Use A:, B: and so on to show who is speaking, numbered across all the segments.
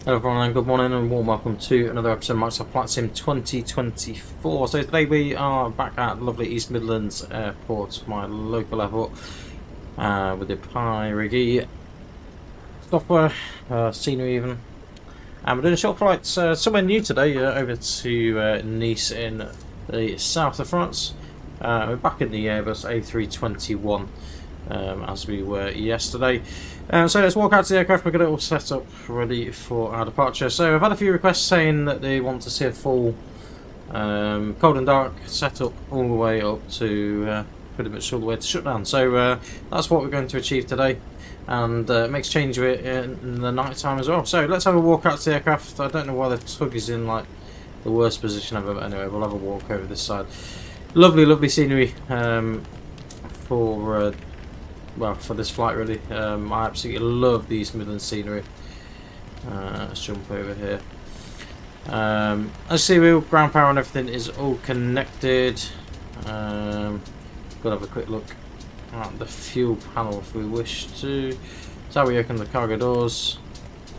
A: Hello everyone and good morning and warm welcome to another episode of Microsoft Flight Sim 2024. So today we are back at lovely East Midlands Airport, my local airport, with the Pyrigi software, scenery even. And we're doing a short flight somewhere new today, over to Nice in the south of France. We're back in the Airbus A321 as we were yesterday. So let's walk out to the aircraft. We're going to all set up ready for our departure. So I've had a few requests saying that they want to see a full cold and dark setup all the way up to pretty much all the way to shutdown. So that's what we're going to achieve today, and make change of it in the night time as well. So let's have a walk out to the aircraft. I don't know why the tug is in like the worst position ever, but anyway, we'll have a walk over this side. Lovely scenery for this flight really. I absolutely love the East Midlands scenery. Let's jump over here. As you see, ground power and everything is all connected. Gotta have a quick look at the fuel panel if we wish to. So how we open the cargo doors.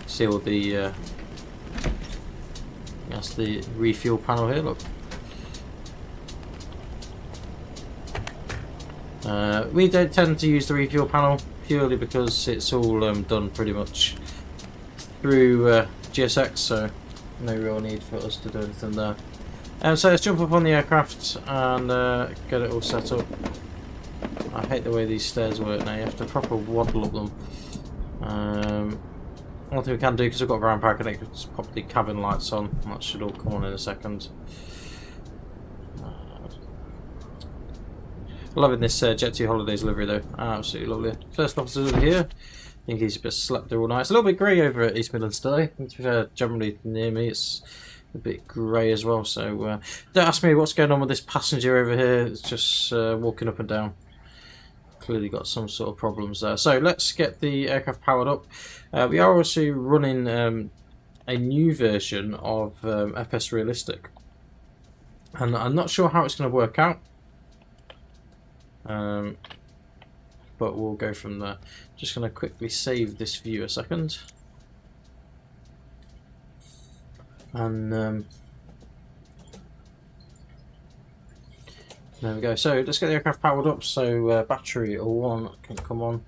A: See all the that's the refuel panel here, look. We don't tend to use the refuel panel purely because it's all done pretty much through GSX, so no real need for us to do anything there. So let's jump up on the aircraft and get it all set up. I hate the way these stairs work now, you have to proper waddle up them. One thing we can do, because we've got ground power connected, is pop the cabin lights on. That should all come on in a second. Loving this Jet2 holidays livery though, absolutely lovely. First officer's over here. I think he's just slept there all night. It's a little bit grey over at East Midlands today. Generally near me it's a bit grey as well, so don't ask me what's going on with this passenger over here. It's just walking up and down. Clearly got some sort of problems there. So let's get the aircraft powered up. We are also running a new version of FS Realistic, and I'm not sure how it's going to work out. But we'll go from there. Just going to quickly save this view a second, and there we go. So let's get the aircraft powered up. So battery 1 can come on.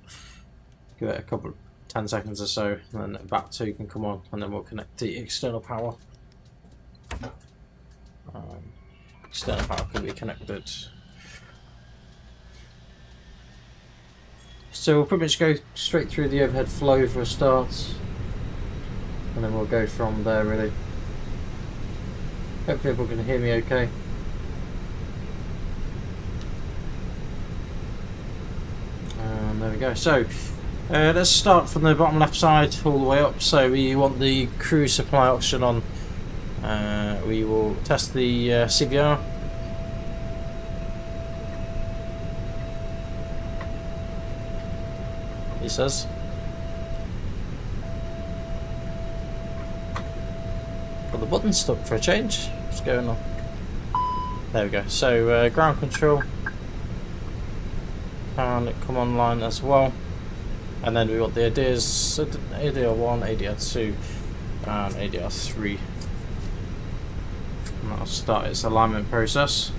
A: Give it a couple of 10 seconds or so, and then bat 2 can come on, and then we'll connect the external power. External power can be connected. So we'll pretty much go straight through the overhead flow for a start, and then we'll go from there really. Hopefully everyone can hear me okay. And there we go. So let's start from the bottom left side all the way up. So we want the crew supply option on. We will test the CVR. He says. Got the button stuck for a change. What's going on? There we go. So ground control can come online as well, and then we want the ADRs, ADR1, ADR2, and ADR3, and that'll start its alignment process.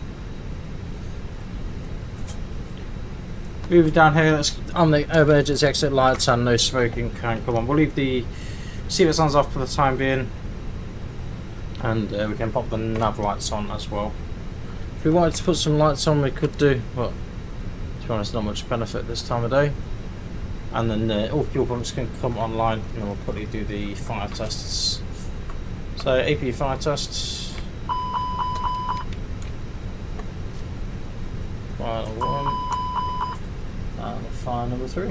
A: Moving down here, let's on the emergency exit lights and no smoking can come on. We'll leave the seatbelt signs off for the time being, and we can pop the nav lights on as well. If we wanted to put some lights on, we could do, but to be honest, not much benefit this time of day. And then all fuel pumps can come online, and we'll quickly do the fire tests. So AP fire tests. Final 1. And fire number 3.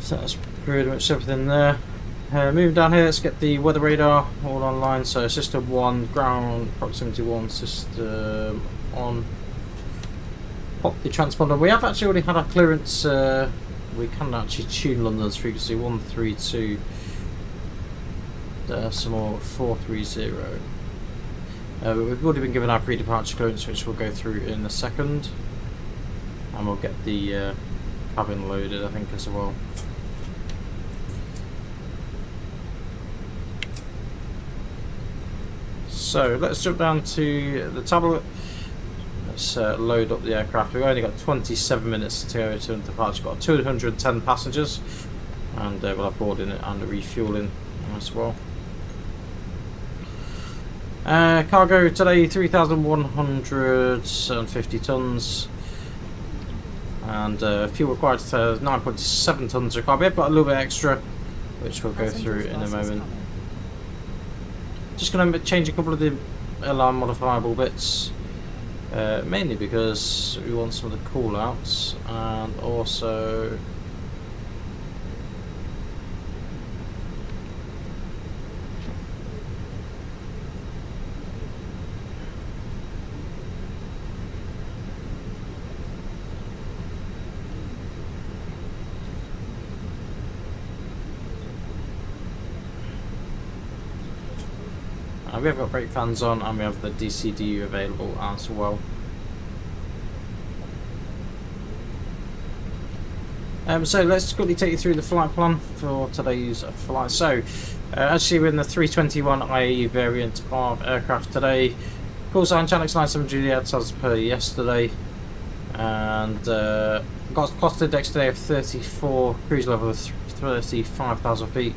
A: So that's pretty much everything there. Moving down here, let's get the weather radar all online. So system 1, ground proximity 1, system on. Pop the transponder. We have actually already had our clearance. We can actually tune London's frequency 132 decimal 430. We've already been given our pre-departure clearance, which we'll go through in a second. And we'll get the cabin loaded, I think, as well. So let's jump down to the tablet. Let's load up the aircraft. We've only got 27 minutes to go to departure. We've got 210 passengers, and we'll have boarding and refueling as well. Cargo today 3,150 tons, and fuel required 9.7 tons required. We've got a little bit extra, which we'll go through in a moment. Just going to change a couple of the airline modifiable bits, mainly because we want some of the call outs, and also we have got brake fans on, and we have the DCDU available as well. So let's quickly take you through the flight plan for today's flight. So actually we're in the 321 IAE variant of aircraft today. Call sign Channel 97 Juliet as per yesterday, and got a cost index today of 34, cruise level of 35,000 feet.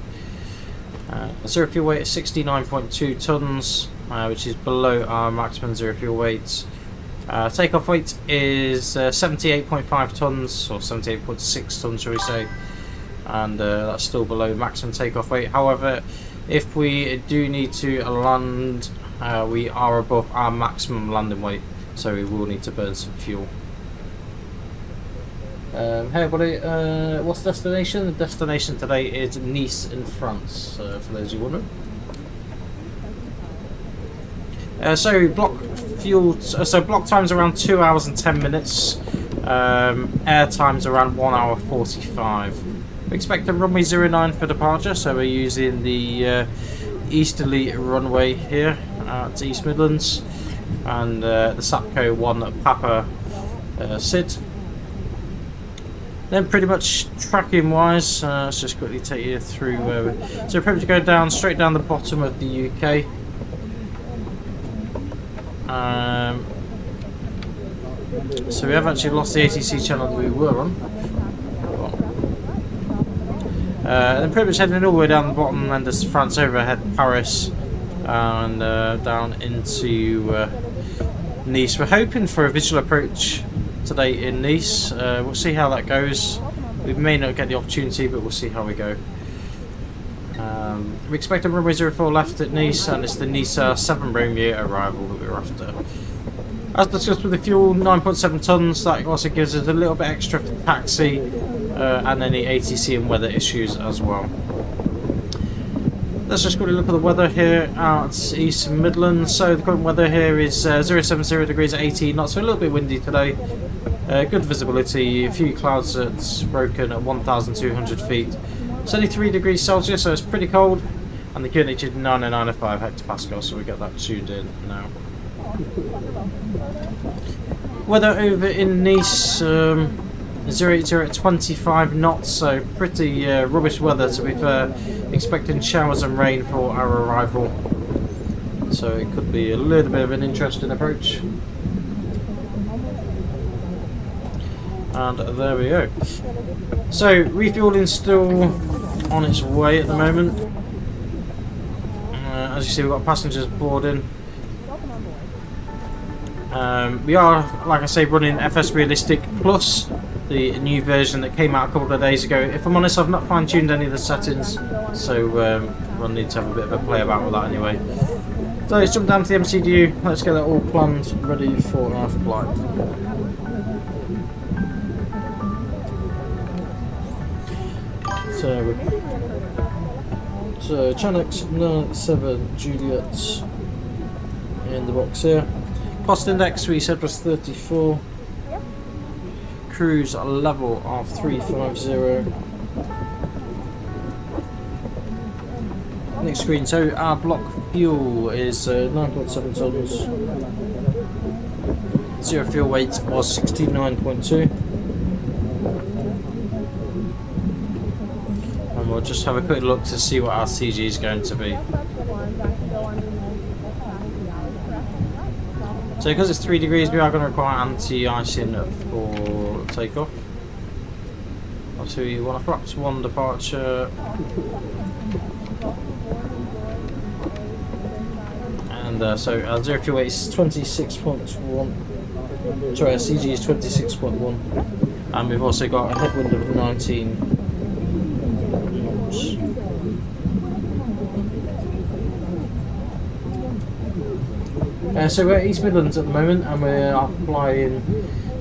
A: Zero fuel weight is 69.2 tons, which is below our maximum zero fuel weight. Takeoff weight is 78.5 tons, or 78.6 tons, shall we say, and that's still below maximum takeoff weight. However, if we do need to land, we are above our maximum landing weight, so we will need to burn some fuel. Hey everybody, what's the destination? The destination today is Nice in France, for those who wondering. So block time's around 2 hours and 10 minutes. Air time's around 1 hour 45. We expect a runway 09 for departure, so we're using the easterly runway here at East Midlands, and the Sapco 1 at Papa Sid. Then pretty much tracking wise, let's just quickly take you through where we... So we're probably to go down, straight down the bottom of the UK. So we have actually lost the ATC channel that we were on. Then pretty much heading all the way down the bottom, and there's France overhead Paris, and down into Nice. We're hoping for a visual approach today in Nice. We'll see how that goes. We may not get the opportunity, but we'll see how we go. We expect a runway 04 left at Nice, and it's the Nice 7 Romeo arrival that we're after. As discussed with the fuel, 9.7 tons, that also gives us a little bit extra for taxi and any ATC and weather issues as well. Let's just quickly look at the weather here at East Midlands. So the current weather here is 070 degrees at 18 knots, so a little bit windy today. Good visibility, a few clouds that's broken at 1,200 feet. It's only 3 degrees Celsius, so it's pretty cold. And the QNH is 905 hectopascal, so we get that tuned in now. Weather over in Nice, 080 at 25 knots, so pretty rubbish weather to be fair. Expecting showers and rain for our arrival, so it could be a little bit of an interesting approach. And there we go. So refueling still on its way at the moment. As you see, we've got passengers boarding. We are, like I say, running FS Realistic Plus, the new version that came out a couple of days ago. If I'm honest, I've not fine-tuned any of the settings, so we'll need to have a bit of a play about with that anyway. So let's jump down to the MCDU, let's get that all planned, ready for our flight. So Channel 97 Juliet in the box here. Cost index we said was 34. Cruise level of 350. Next screen. So our block fuel is 9.7 tons. Zero fuel weight was 69.2. And we'll just have a quick look to see what our CG is going to be. So because it's 3 degrees, we are going to require anti-icing for takeoff. I'll tell you one, perhaps one departure. And so our zero fuel weight is 26.1. Sorry, our CG is 26.1. And we've also got a headwind of 19 knots. So we're at East Midlands at the moment, and we are flying.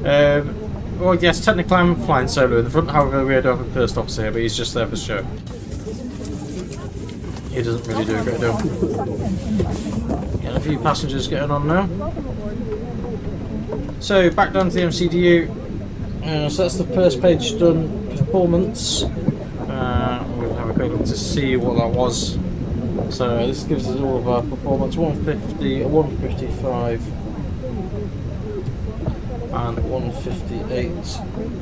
A: Well, yes, technically I'm flying solo in the front. However, we do have a first officer here, but he's just there for show. He doesn't really do a great deal. Getting a few passengers getting on now. So back down to the MCDU. So that's the first page done. Performance. We'll have a quick look to see what that was. So this gives us all of our performance: 150, 155, and 158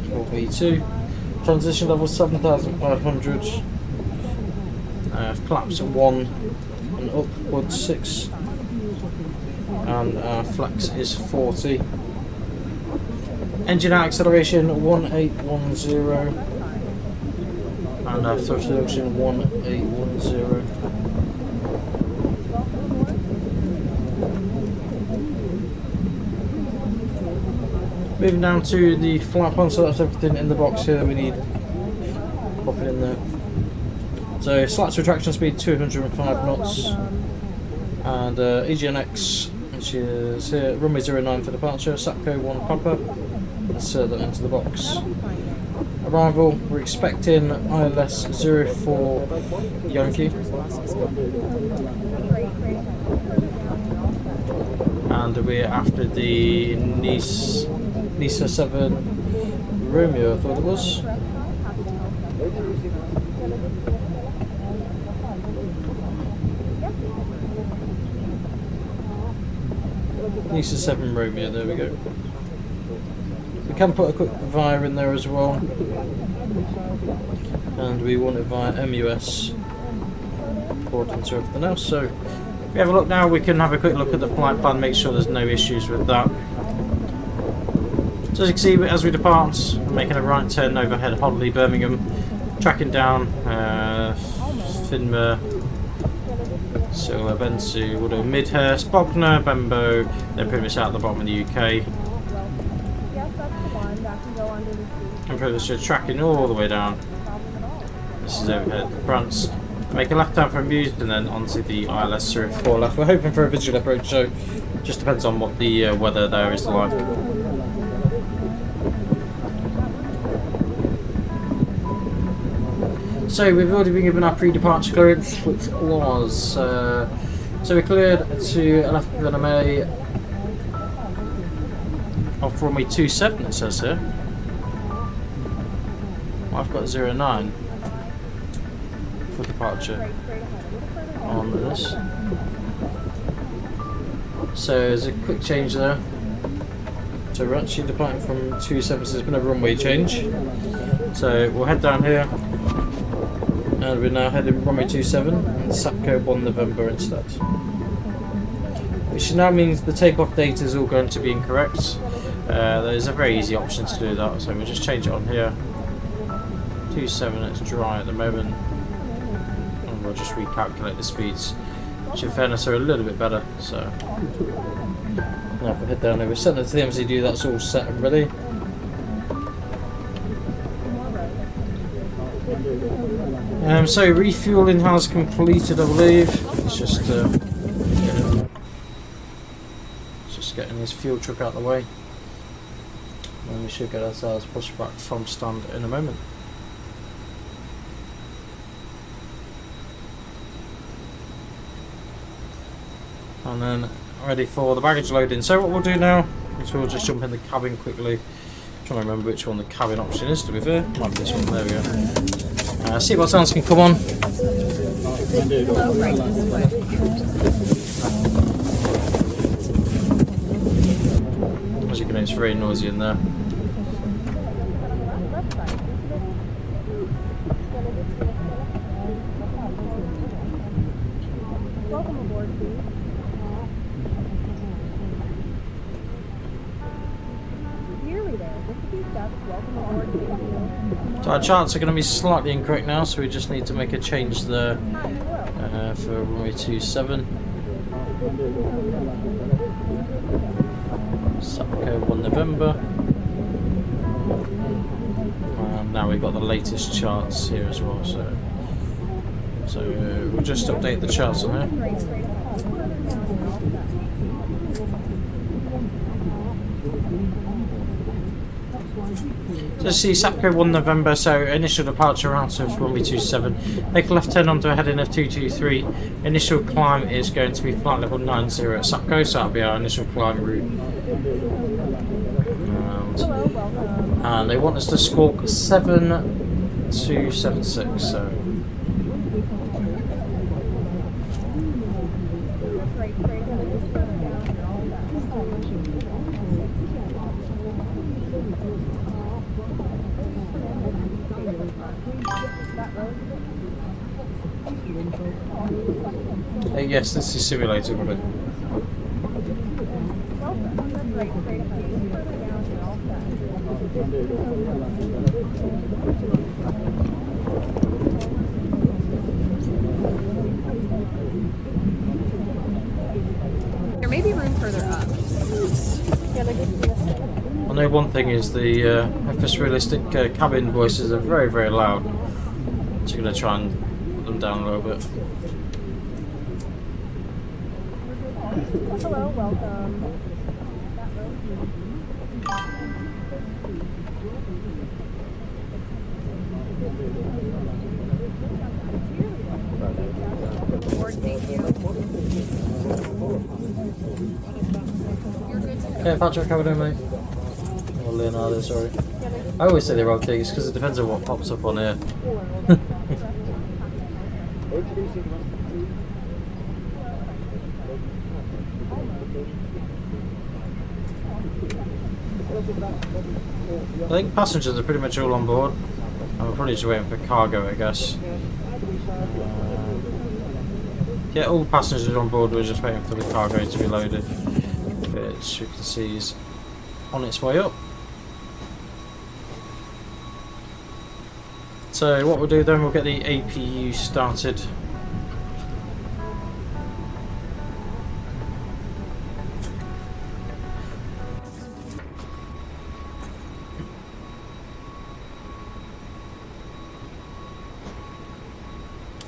A: for V2. Transition level 7,500. Flaps at 1 and upwards 6, and flex is 40. Engine out acceleration 1810, and thrust reduction 1810. Moving down to the flap on, so that's everything in the box here that we need. Pop it in there. So slats retraction speed 205 knots, and EGNX, which is here, runway 09 for departure, SAPCO 1 Papa. Insert that into the box. Arrival, we're expecting ILS 04 Yankee. And we're after the Nice 7 Romeo, I thought it was. Nice 7 Romeo, there we go. We can put a quick via in there as well. And we want it via MUS according to everything else. So if we have a look now, we can have a quick look at the flight plan, make sure there's no issues with that. So as you can see, as we depart, we're making a right turn overhead Hoddley, Birmingham, tracking down Finmer, so Bensu, we'll do Midhurst, Bognor, Bembo, then pretty much out the bottom of the UK. And pretty much tracking all the way down. This is overhead France. Make a left turn from Muse and then onto the ILS 04 left. We're hoping for a visual approach, so just depends on what the weather there is like. So we've already been given our pre-departure clearance, which was so we cleared to left of NMA off runway 27. It says here. Well, I've got 09 for departure on this. So there's a quick change there. So we're actually departing from 27. So there's been a runway change. So we'll head down here. And we're now heading runway 27 and SAPCO 1 November instead. Which now means the takeoff data is all going to be incorrect. There's a very easy option to do that, so we'll just change it on here. 27, it's dry at the moment. And we'll just recalculate the speeds, which in fairness are a little bit better. So now if we head down there, we've sent it to the MCD, that's all set and ready. So refueling has completed, I believe. It's just getting his fuel truck out of the way, and we should get ourselves pushed back from stand in a moment. And then ready for the baggage loading. So what we'll do now is we'll just jump in the cabin quickly. I'm trying to remember which one the cabin option is, to be fair. Might be this one, there we go. Seatbelt sounds can come on. As you can hear, it's very noisy in there. So our charts are going to be slightly incorrect now, so we just need to make a change there for runway 27. Sapco 1 November. And now we've got the latest charts here as well, so we'll just update the charts on here. So see Sapco 1 November, so initial departure out of runway 27. Make a left turn onto a heading of 223. Initial climb is going to be flight level 90 at Sapco, so that'll be our initial climb route. And they want us to squawk 7276, so. Yes, this is simulated, wasn't it?
B: There may be room further up.
A: I know one thing is the FS Realistic cabin voices are very, very loud. So I'm going to try and put them down a little bit.
B: Hello, welcome. Thank you.
A: Yeah, Patrick, how are we doing, mate? Oh, Leonardo, sorry. I always say the wrong things because it depends on what pops up on here. I think passengers are pretty much all on board. And we're probably just waiting for cargo, I guess. Yeah, all passengers are on board. We're just waiting for the cargo to be loaded, which you can see is on its way up. So what we'll do then, we'll get the APU started.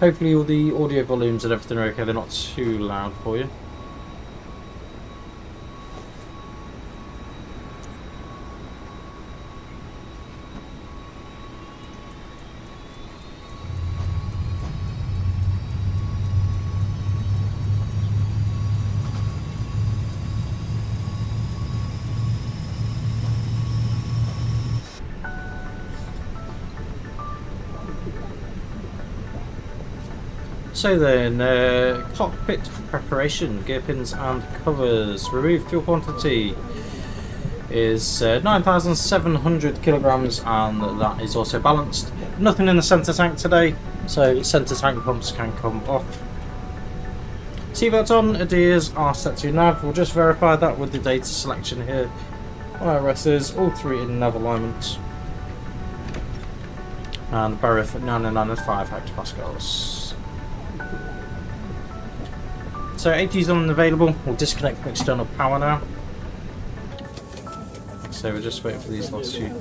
A: Hopefully all the audio volumes and everything are okay, they're not too loud for you. So then, cockpit preparation, gear pins and covers. Remove fuel quantity is 9,700 kilograms, and that is also balanced. Nothing in the centre tank today, so centre tank pumps can come off. Seatbelts on, adheres are set to nav. We'll just verify that with the data selection here. IRS is all three in nav alignment. And Barrett at 995 hectopascals. So APU's on and available. We'll disconnect from external power now. So we're just waiting for these last few.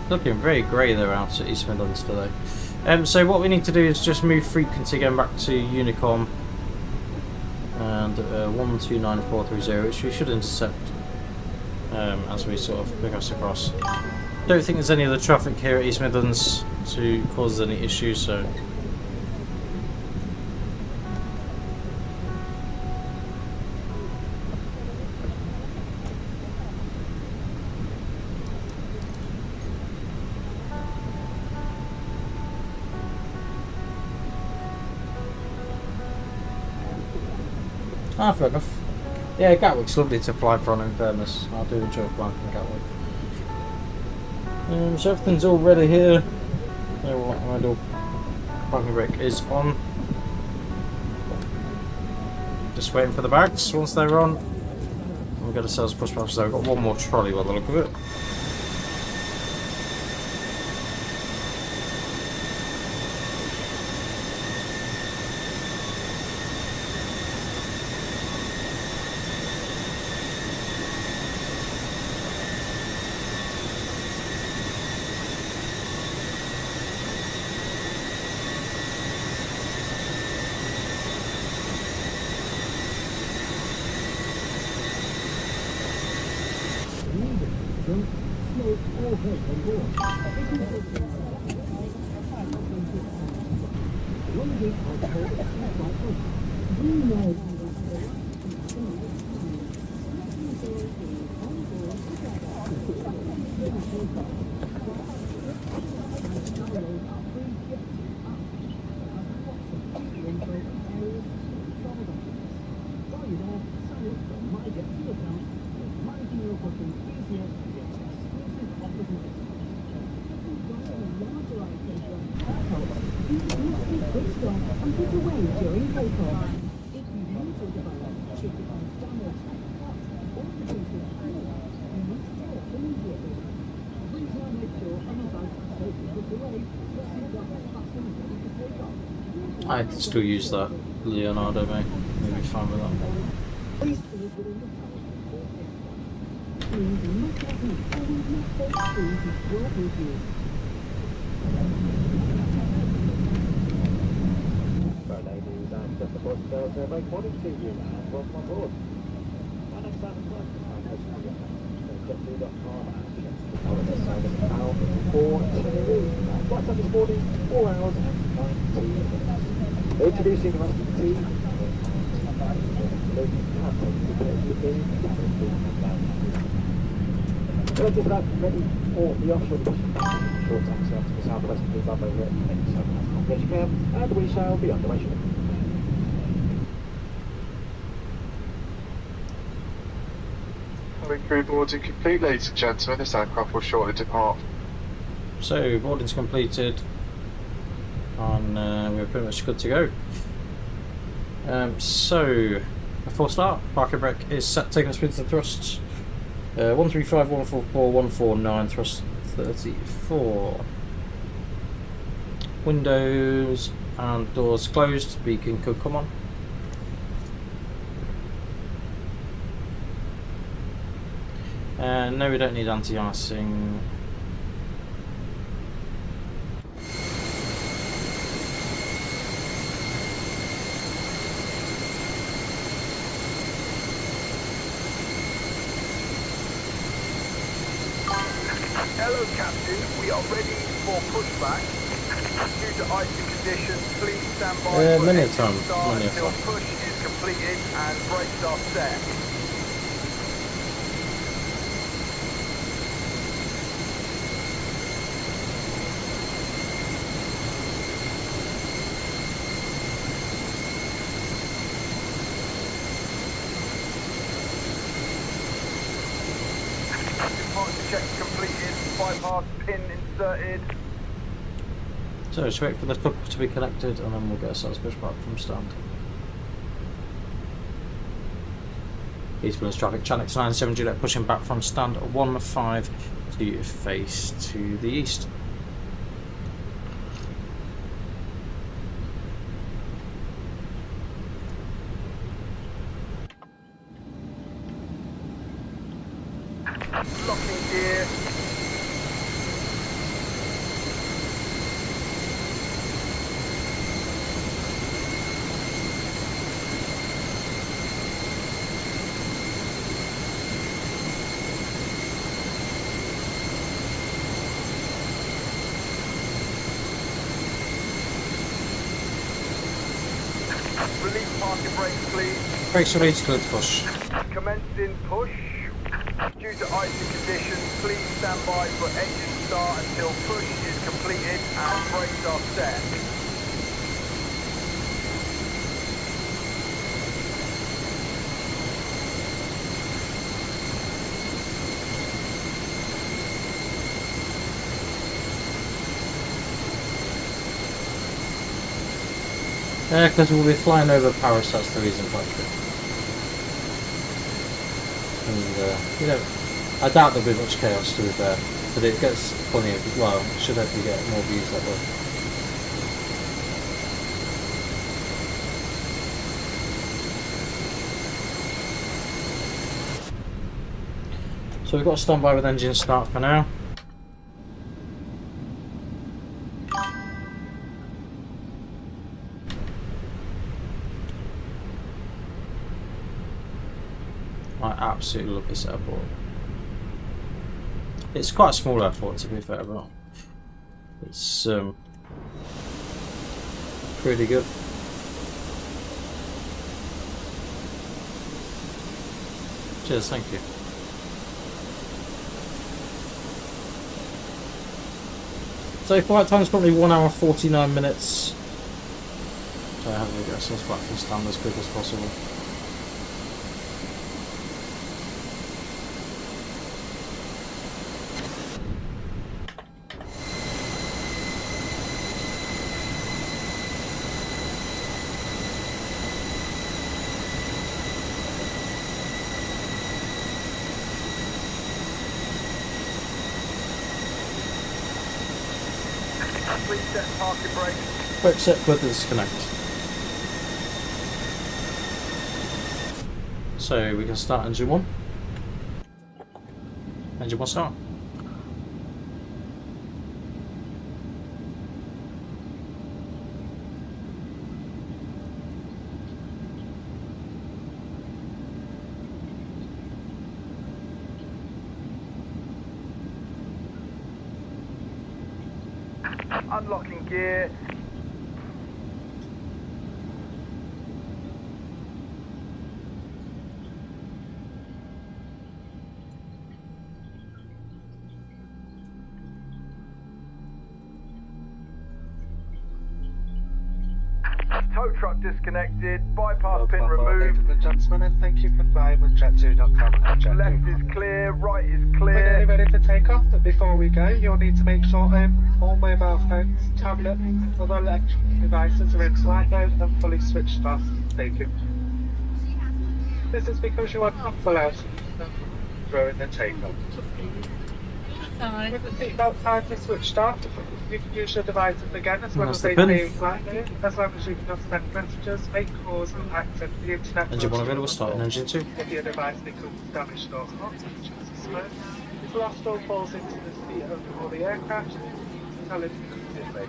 A: Looking very grey there out at East Midlands today. So what we need to do is just move frequency going back to Unicom and 129430, which we should intercept as we sort of progress across. Don't think there's any other traffic here at East Midlands to cause any issues, so. Ah, fair enough. Yeah, Gatwick's lovely to fly from, in fairness. I do enjoy flying from Gatwick. So everything's all ready here. So what idle parking brake is on. Just waiting for the bags. Once they're on, we'll get ourselves push back. So I've got one more trolley by the look of it. I can still use that Leonardo, mate. You'll be fine with that.
C: Ladies and gentlemen, there's a very morning to you and welcome on board. My name's Simon Clark. I'm hosting the Jet2.com and Jet2holidays Airbus A321. Flight time this morning, 4 hours and 19 minutes. Introducing the rest of the team. We're just about ready for the offshore mission back short taxi up to the southwest of Zimbabwe here at 7 p.m. and we shall be underway shortly.
D: Crew boarding complete, ladies and gentlemen. This aircraft will shortly depart.
A: So boarding's completed, and we're pretty much good to go. So before start, parking brake is set, taking us with the thrusts. 135, 144, 149, thrust 34. Windows and doors closed, beacon could come on. No, we don't need anti-icing.
E: Hello, Captain. We are ready for pushback. Due to icy conditions, please stand by for engine start until push is completed and brakes are set. Departure check completed, bypass pin inserted.
A: So just wait for the hook to be connected and then we'll get ourselves pushed back from stand. East Midlands traffic, channel 97 Juliet pushing back from stand 15 to face to the east.
E: Locking gear. Release parking brakes, please.
A: Brakes released, clear to push.
E: Commencing push. Due to icy conditions, please stand by for engine start until push is completed and brakes are set.
A: Because we'll be flying over Paris, that's the reason for it. And, you know, I doubt there'll be much chaos to be fair, but it gets plenty of, well, should hopefully get more views that way. So we've got to stand by with engine start for now. I absolutely love this airport. It's quite a small airport to be fair, but it's pretty good. Cheers, thank you. So flight time is currently 1 hour 49 minutes. So I have to get ourselves back from stand as quick as possible.
E: Please set parking brake.
A: Quick set for disconnect. So we can start engine 1. Engine 1 start.
E: Unlocking gear. Tow truck disconnected, bypass pin removed.
C: Ladies and gentlemen, and thank you for flying with Jet2.com.
E: Left is clear, right is
C: We're nearly
E: clear.
C: ready for takeoff, but before we go, you'll need to make sure all mobile phones, tablets, and other electronic devices are in flight mode and fully switched off. Thank you. This is because you are not allowed during the takeoff. With the seatbelt signs switched off, you can use your devices again as long
A: That's
C: as
A: the
C: they
A: pin.
C: stay in flight mode, as long as you can send messages, make calls, and access the internet.
A: Engine 1 available, starting engine 2.
C: If your device becomes damaged or hot, such as smoke, if lost or falls into the sea or the aircraft, tell it to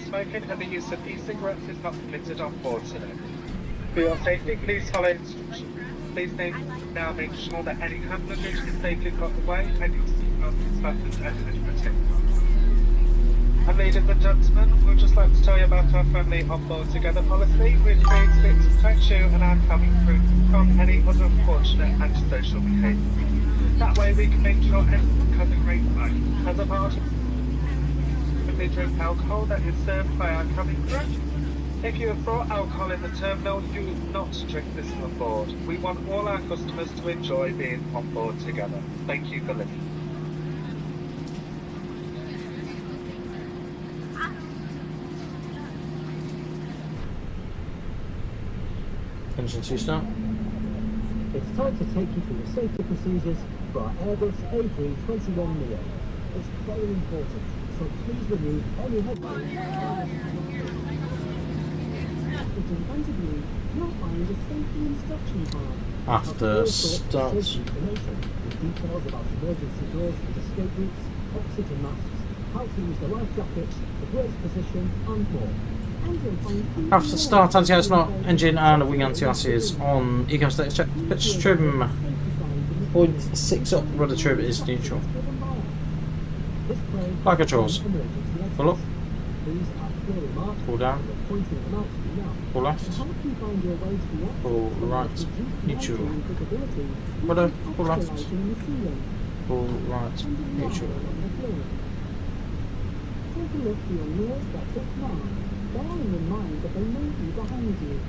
C: Smoking and the use of e-cigarettes is not permitted on board today. For your safety, please follow instructions. Please now make sure that any hand luggage is safely put away and your seatbelt is fastened and protected. And ladies and gentlemen, we'd just like to tell you about our friendly on-board together policy. We've created it to protect you and our cabin crew from any other unfortunate antisocial behaviour. That way we can make sure everyone has a great time. As a part of the drink alcohol that is served by our cabin crew. If you have brought alcohol in the terminal, do not drink this on board. We want all our customers to enjoy being on board together. Thank you for listening.
A: Engine 2 start.
F: It's time to take you through the safety procedures for our Airbus A321. It's very important, so please remove any headphones. In front of you, you'll find a safety instruction card.
A: After start.
F: Information with details about emergency doors and escape routes, oxygen masks, how to use the life jackets, the brakes position, and more. And you'll find
A: After start, anti-ice not engine and wing anti-ice is on. Ecom status check. Pitch trim 0.6 up. Rudder trim is neutral. Flight controls. Pull up. Pull down. Pull left. Pull right. Neutral. Rudder. Pull left. Pull right. Neutral.
F: Take a look for your nearest exit now, bearing in mind that they may be behind you.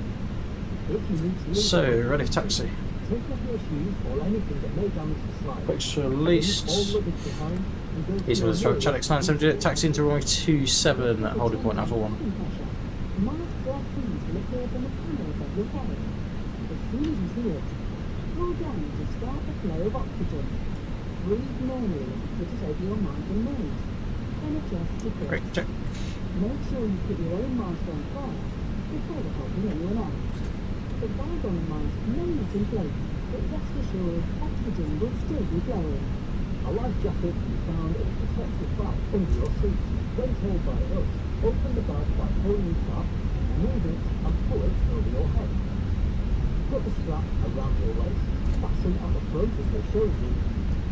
F: If you need to leave,
A: So, ready for taxi.
F: take off your shoes or anything that may damage the slide.
A: Quick
F: All
A: released.
F: luggage behind and go to
A: East
F: your
A: with a stroke.
F: nearest
A: Channel X970. Taxi into runway 27 at holding point Alpha 1.
F: pressure.
G: Masks like these will appear from the panel above your head. As soon as you see it, pull down to start the flow of oxygen. Breathe normally as you put it over your mouth and nose. Then adjust to fit.
A: Great, check.
G: Make sure you put your own mask on first before helping anyone else. The bag on the mask may not inflate, but rest assured oxygen will still be flowing.
F: A life jacket can be found in a protective bag under your seat. When told by us, open the bag by pulling it up, move it and pull it over your head. Put the strap around your waist, fasten at the front as they showed you,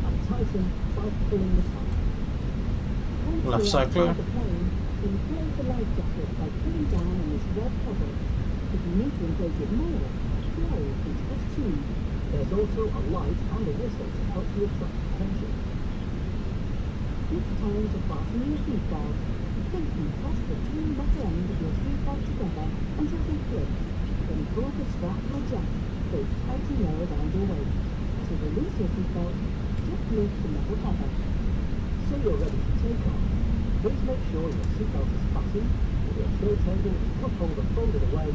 F: and tighten by pulling the tab.
G: Once
A: Left
G: you're
A: side clear.
G: outside the plane, inflate the life jacket by pulling down on this red cover. If you need to inflate it more, blow into this tube.
F: There's also a light and a whistle to help you attract attention.
G: It's time to fasten your seatbelt. Simply press the two metal ends of your seatbelt together until they click. Then pull the strap to adjust so it's tight and low around your waist. To release your seatbelt, just lift the metal cover.
F: So you're ready to take off. Please make sure your seatbelt is fastened, with your tray table and cup holder folded away,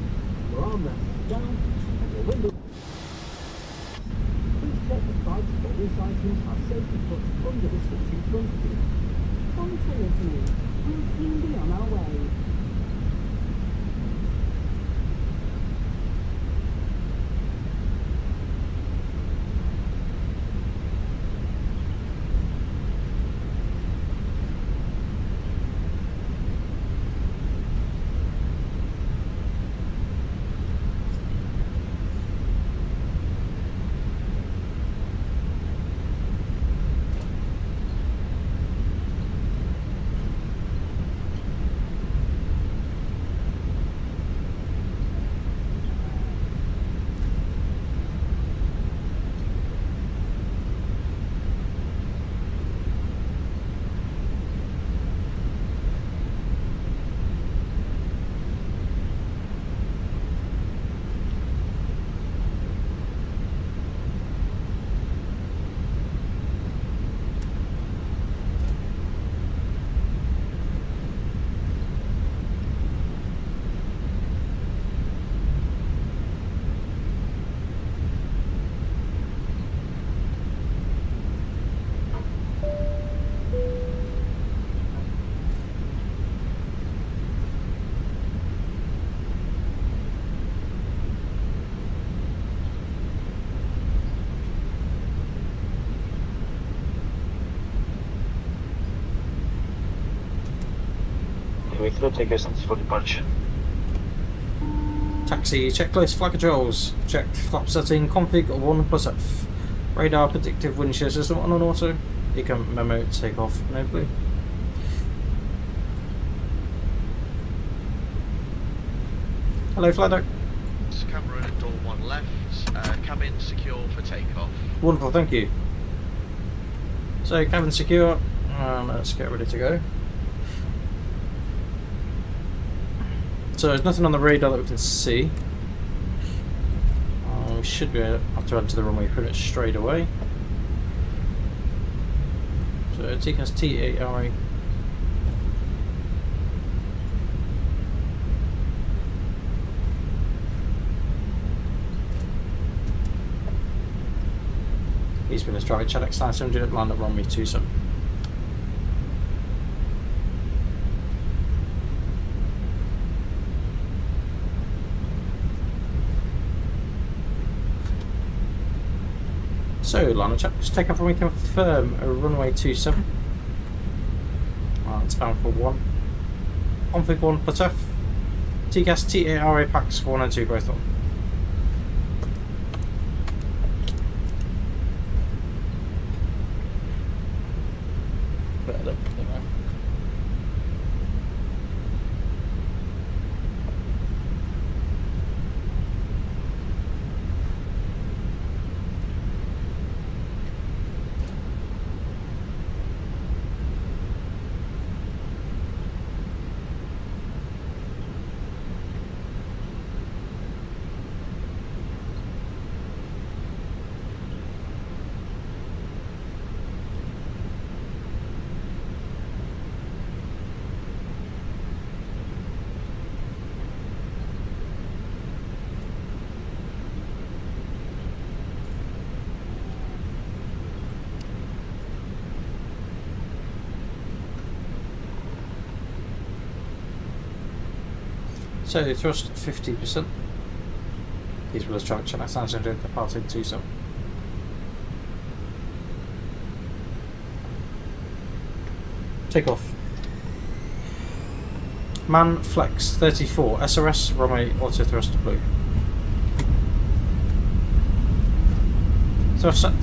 F: your armrest is down, and your window. Please check the bags or loose items are safely put under the seat in front of you.
G: Thanks for listening. We'll soon be on our way.
C: Vehicle take us for departure.
A: Taxi, checklist, flag controls, checked, flap setting, config 1+F. Radar, predictive wind shear system on auto. Ecam memo, take off, no blue. Hello, Flado.
H: Camera in door 1 left, cabin secure for takeoff.
A: Wonderful, thank you. So, cabin secure, let's get ready to go. So there's nothing on the radar that we can see. We should be able to enter the runway pretty much straight away. So TCAS T8RA. East Midlands traffic, Chadex 900, land at runway 27. So, line of check, just take off and we confirm a runway 27. It's bound for 1. Config 1+F. TCAS T8RA packs 1 and 2 both on. Better, you know. So thrust 50%. These were electronic channel sounds and departed to some. Take off. Man flex 34 SRS runway auto thrust blue. Thrust set.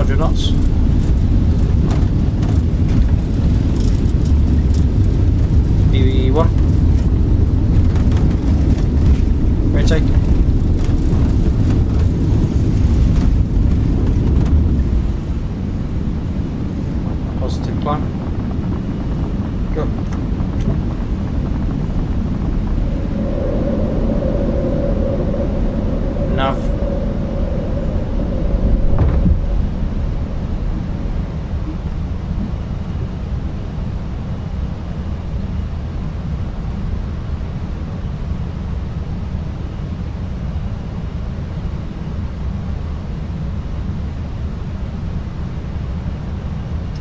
A: Knots. DV1. Retake. Positive climb. Go. Nav.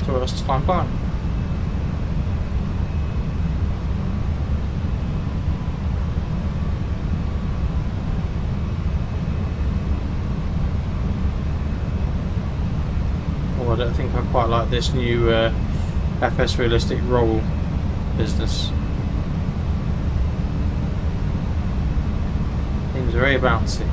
A: Tourists climb by. Oh, I don't think I quite like this new FS realistic roll business. Seems very bouncy.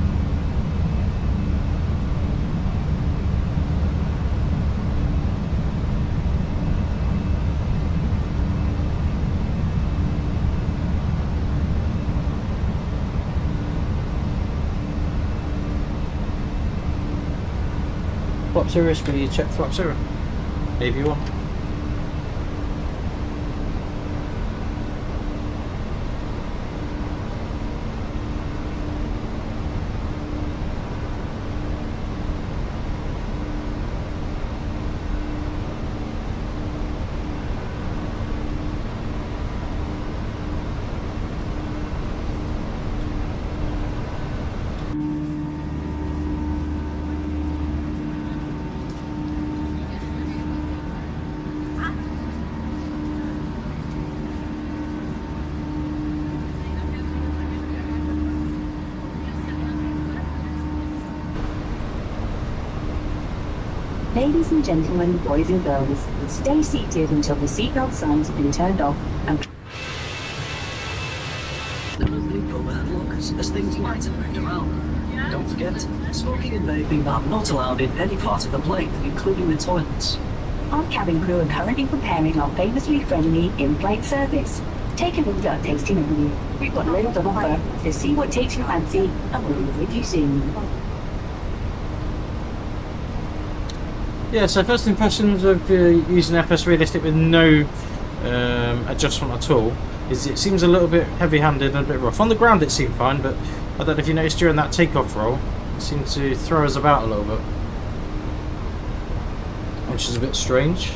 A: Flap 0 speed, check flap 0. AV1.
G: Ladies and gentlemen, boys and girls, stay seated until the seatbelt signs have been turned off and
I: Never leave your bad lockers as things might have moved around. Don't forget, smoking and vaping are not allowed in any part of the plane, including the toilets.
G: our cabin crew are currently preparing our famously friendly in-flight service. Take a look at our tasting menu. We've got loads of offer, so see what takes your fancy, and we'll be with you soon.
A: Yeah, so first impressions of using FS Realistic with no adjustment at all is it seems a little bit heavy-handed and a bit rough. On the ground it seemed fine, but I don't know if you noticed during that takeoff roll, it seemed to throw us about a little bit, which is a bit strange.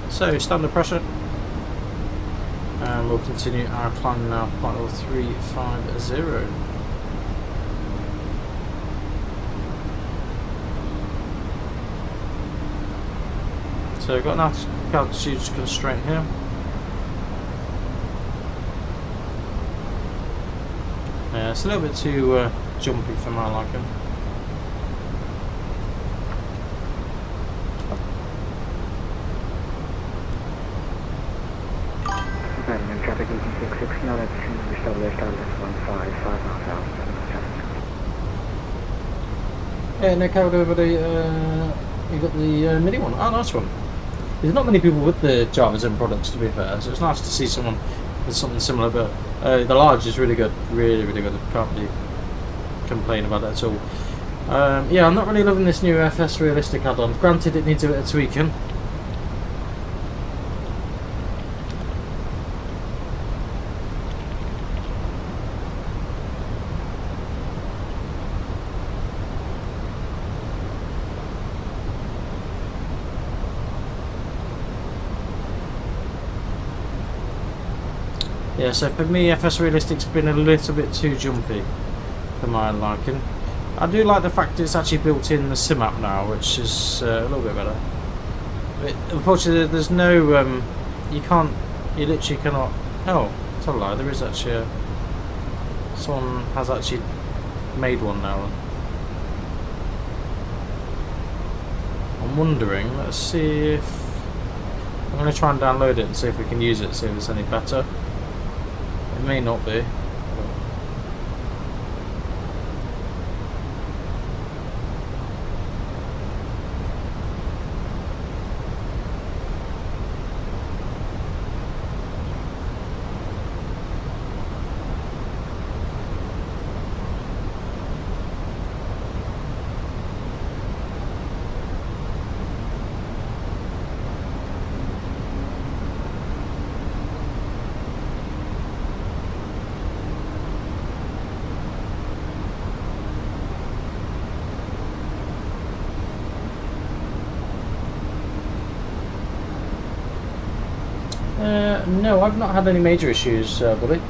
A: So, standard pressure. And we'll continue our climb now, flight level 350. So we've got an altitude constraint here. Yeah, it's a little bit too jumpy for my liking.
C: Traffic 1866, now that's established on 155 miles out.
A: Yeah, no, covered over the, you've got the mini one. Oh, nice one. There's not many people with the VATSIM products, to be fair, so it's nice to see someone with something similar, but the large is really good, really good. Can't really complain about that at all. Yeah, I'm not really loving this new FS Realistic add-on. Granted, it needs a bit of tweaking. Yeah, so for me, FS Realistic's been a little bit too jumpy for my liking. I do like the fact it's actually built in the sim app now, which is a little bit better. But unfortunately, there's no, you literally cannot, oh, it's a lie, there is actually someone has actually made one now. I'm wondering, let's see if, I'm going to try and download it and see if we can use it, see if it's any better. It may not be. No, I've not had any major issues, buddy.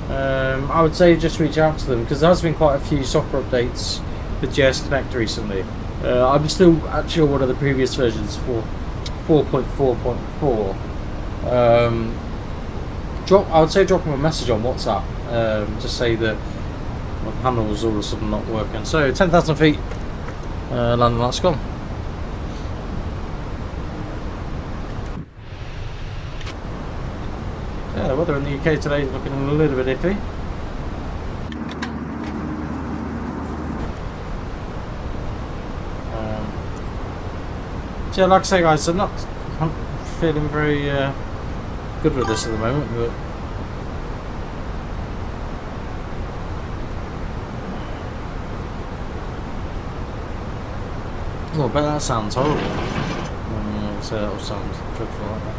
A: I would say just reach out to them because there has been quite a few software updates for JS Connect recently. I'm still actually on one of the previous versions for 4.4.4. I would say drop them a message on WhatsApp. Just say that my panel's all of a sudden not working. So 10,000 feet, landing lights gone. Yeah, the weather in the UK today is looking a little bit iffy. So like I say guys, I'm feeling very good with this at the moment, but oh, I bet that sounds horrible. So that sounds dreadful like that.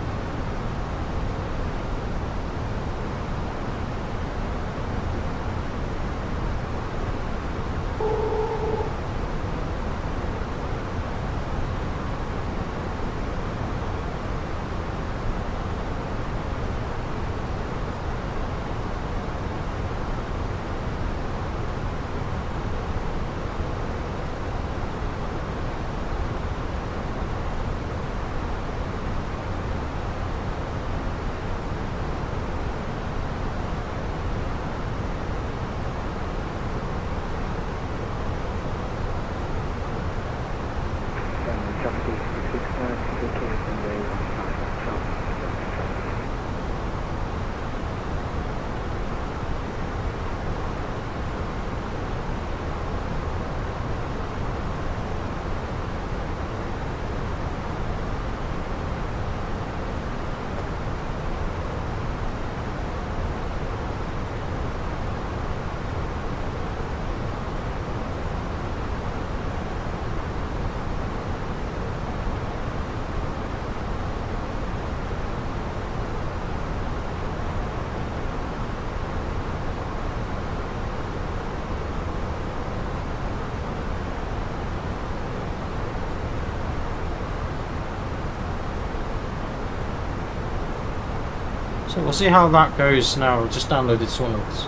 A: So we'll see how that goes now. I've just downloaded someone's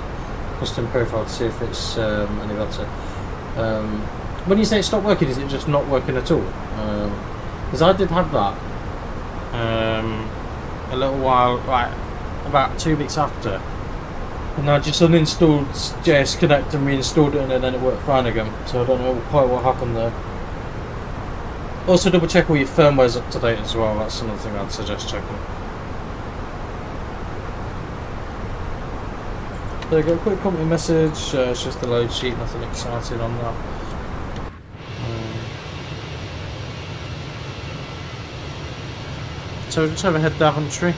A: custom profile to see if it's any better. When you say it stopped working, is it just not working at all? Because I did have that a little while, like about 2 weeks after, and I just uninstalled JS Connect and reinstalled it, and then it worked fine again. So I don't know quite what happened there. Also double check all your firmware's up to date as well. That's another thing I'd suggest checking. There you go, quick company message, it's just the load sheet, nothing exciting on that. So just overhead Daventry.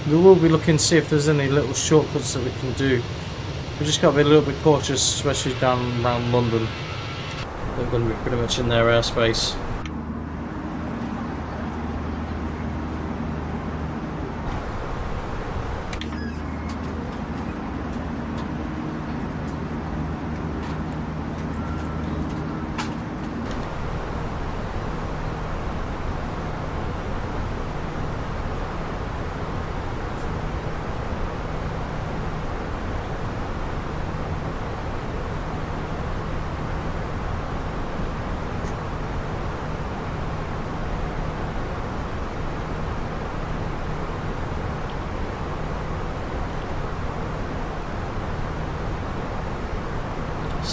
A: We will be looking to see if there's any little shortcuts that we can do. We've just got to be a little bit cautious, especially down around London. They're going to be pretty much in their airspace.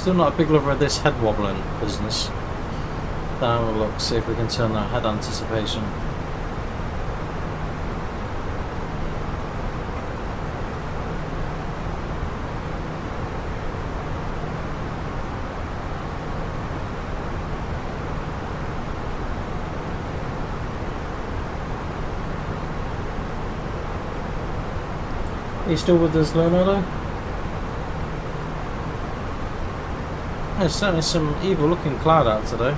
A: still not a big lover of this head wobbling business. Now we'll look, see if we can turn that head anticipation. Are you still with us, Leonardo? There's certainly some evil looking cloud out today.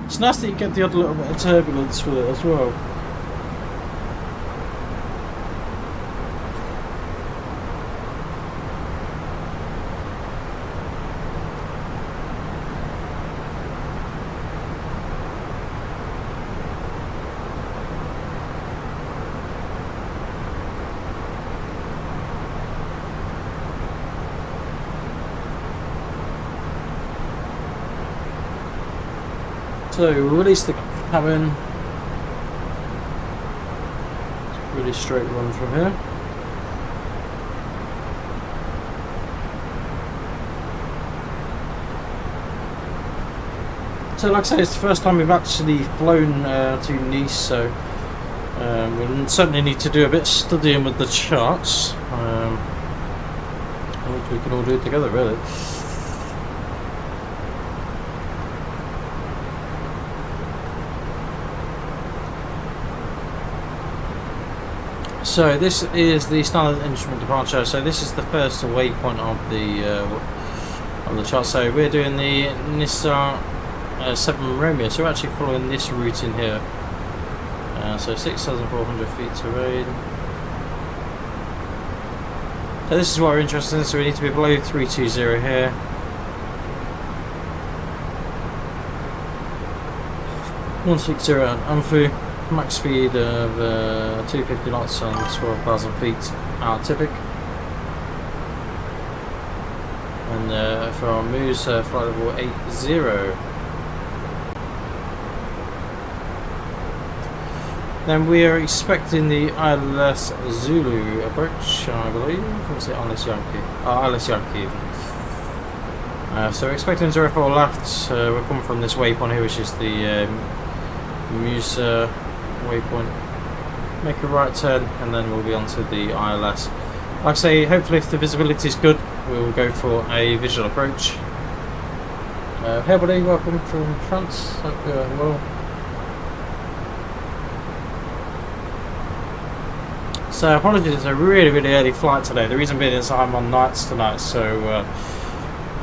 A: It's nice that you get the odd little bit of turbulence with it as well. So we'll release the cabin. Really straight run from here. So like I say, it's the first time we've actually flown to Nice, so we'll certainly need to do a bit of studying with the charts. Which we can all do together, really. So this is the standard instrument departure. So this is the first waypoint of the chart. So we're doing the Nice 7 Romeo. So we're actually following this route in here. So 6,400 feet terrain. So this is what we're interested in. So we need to be below 320 here. (160) at Amphu. Max speed of 250 knots on 12,000 feet out typic. And for our moves, flight level 80. Then we are expecting the ILS Zulu approach, I believe. What's it? ILS Yankee. ILS Yankee even. So we're expecting 04 left. We're coming from this waypoint here, which is the Muse waypoint. Make a right turn and then we'll be onto the ILS. Like I say, hopefully if the visibility is good, we will go for a visual approach. Hey buddy, welcome from France. Hope you're well. So apologies, it's a really early flight today. The reason being is I'm on nights tonight, so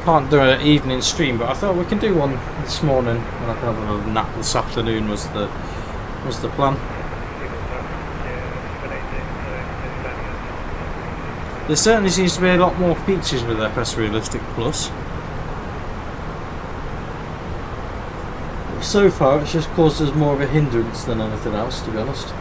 A: can't do an evening stream, but I thought we can do one this morning and I can have a little nap this afternoon was the plan. There certainly seems to be a lot more features with FS Realistic Plus. So far it's just caused us more of a hindrance than anything else, to be honest.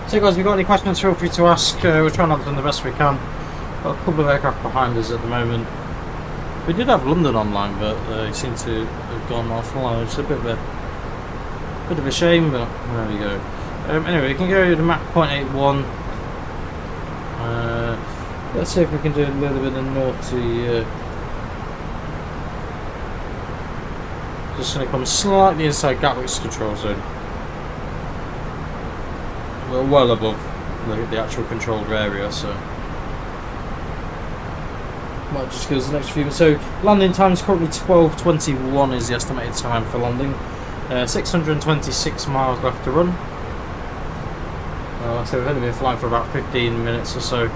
A: So guys, if you've got any questions, feel free to ask. We're trying to answer them the best we can. Got a couple of aircraft behind us at the moment. We did have London online, but they seem to have gone offline. It's a bit of a shame, but there we go. Anyway, we can go to Mach 0.81. Let's see if we can do a little bit of naughty. Just going to come slightly inside Gatwick's control zone. We're well above the actual controlled area, so might just go to the next few minutes. So landing time is currently 12:21 is the estimated time for landing. 626 miles left to run. So we've only been flying for about 15 minutes or so.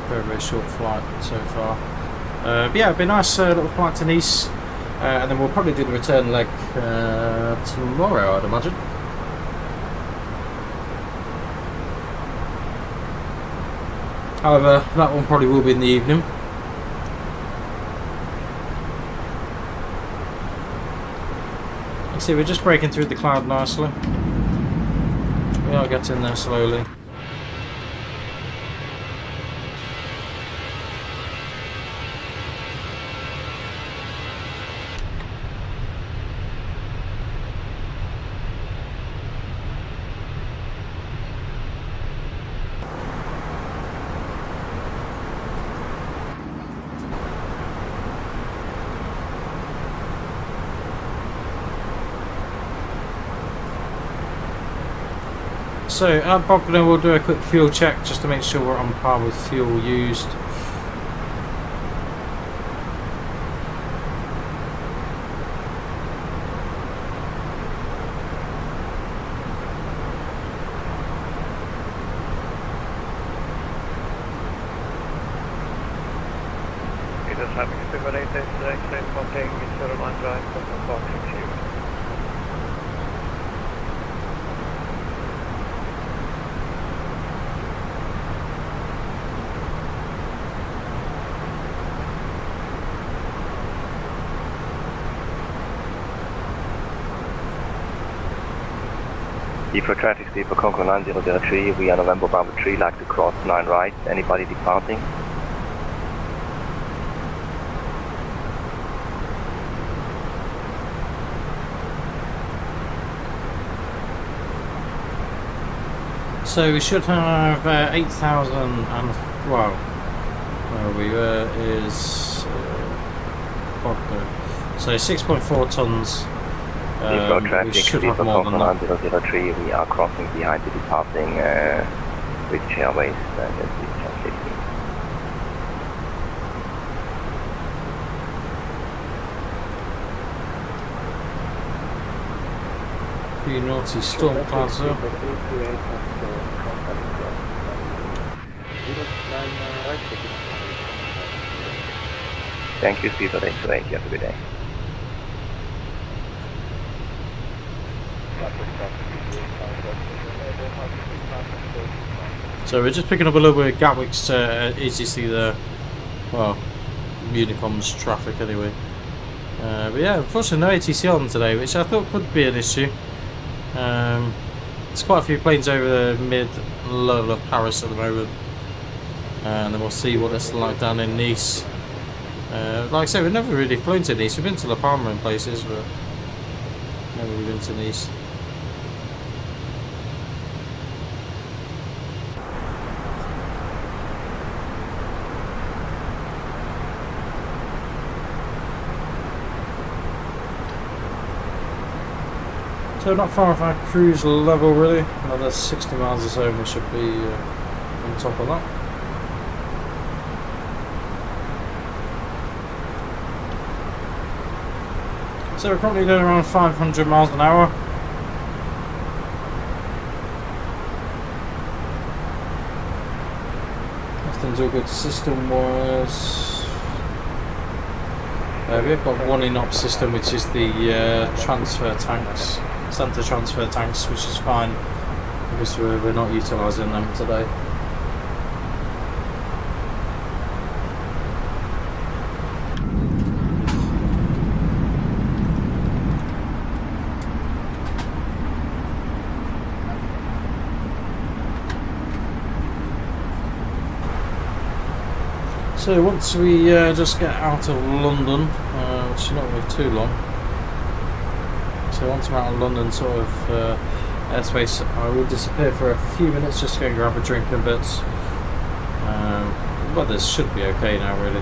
A: Very, very short flight so far. But yeah, it'd be a nice little flight to Nice. And then we'll probably do the return leg tomorrow, I'd imagine. However, that one probably will be in the evening. You see, we're just breaking through the cloud nicely. We are getting there slowly. So at Bognor we'll do a quick fuel check just to make sure we're on par with fuel used.
C: For traffic speed for Concord 9003, we are November Bravo 3, like to cross 9 right. Anybody departing?
A: So we should have 8,000 and, well, where we were is Bognor. So 6.4 tons.
C: Traffic
A: we should
C: speed
A: have
C: for
A: more than
C: Concord
A: that.
C: 9003, we are crossing behind the departing British Airways and Jet2.
A: Few naughty storm clouds there.
C: Thank you, speed for 828, you have a good day.
A: So we're just picking up a little bit of Gatwick's ATC there. Well, Unicom's traffic anyway. But yeah, unfortunately no ATC on today, which I thought could be an issue. There's quite a few planes over the mid-level of Paris at the moment. And then we'll see what it's like down in Nice. Like I say, we've never really flown to Nice. We've been to La Palma and places, but never really been to Nice. So not far off our cruise level really, another 60 miles or so and we should be on top of that. So we're currently doing around 500 miles an hour. Everything's all good system wise. We've got one in-op system which is the transfer tanks. Center transfer tanks, which is fine because we're not utilising them today. So once we just get out of London, which is not really too long. So once I'm out of London sort of airspace, I will disappear for a few minutes just to go and grab a drink and bits. Weather should be okay now really.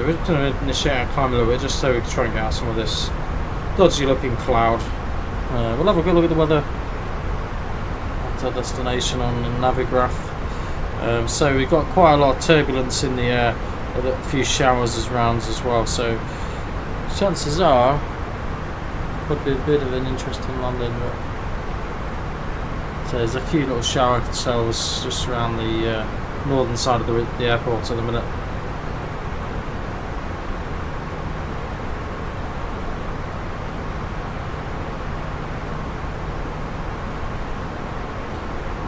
A: we're just going to initiate our climb a little bit just so we can try and get out some of this dodgy looking cloud. We'll have a good look at the weather at our destination on the Navigraph. So we've got quite a lot of turbulence in the air, with a few showers as rounds as well, so chances are could be a bit of an interesting landing. But so there's a few little shower cells just around the northern side of the airport at the minute.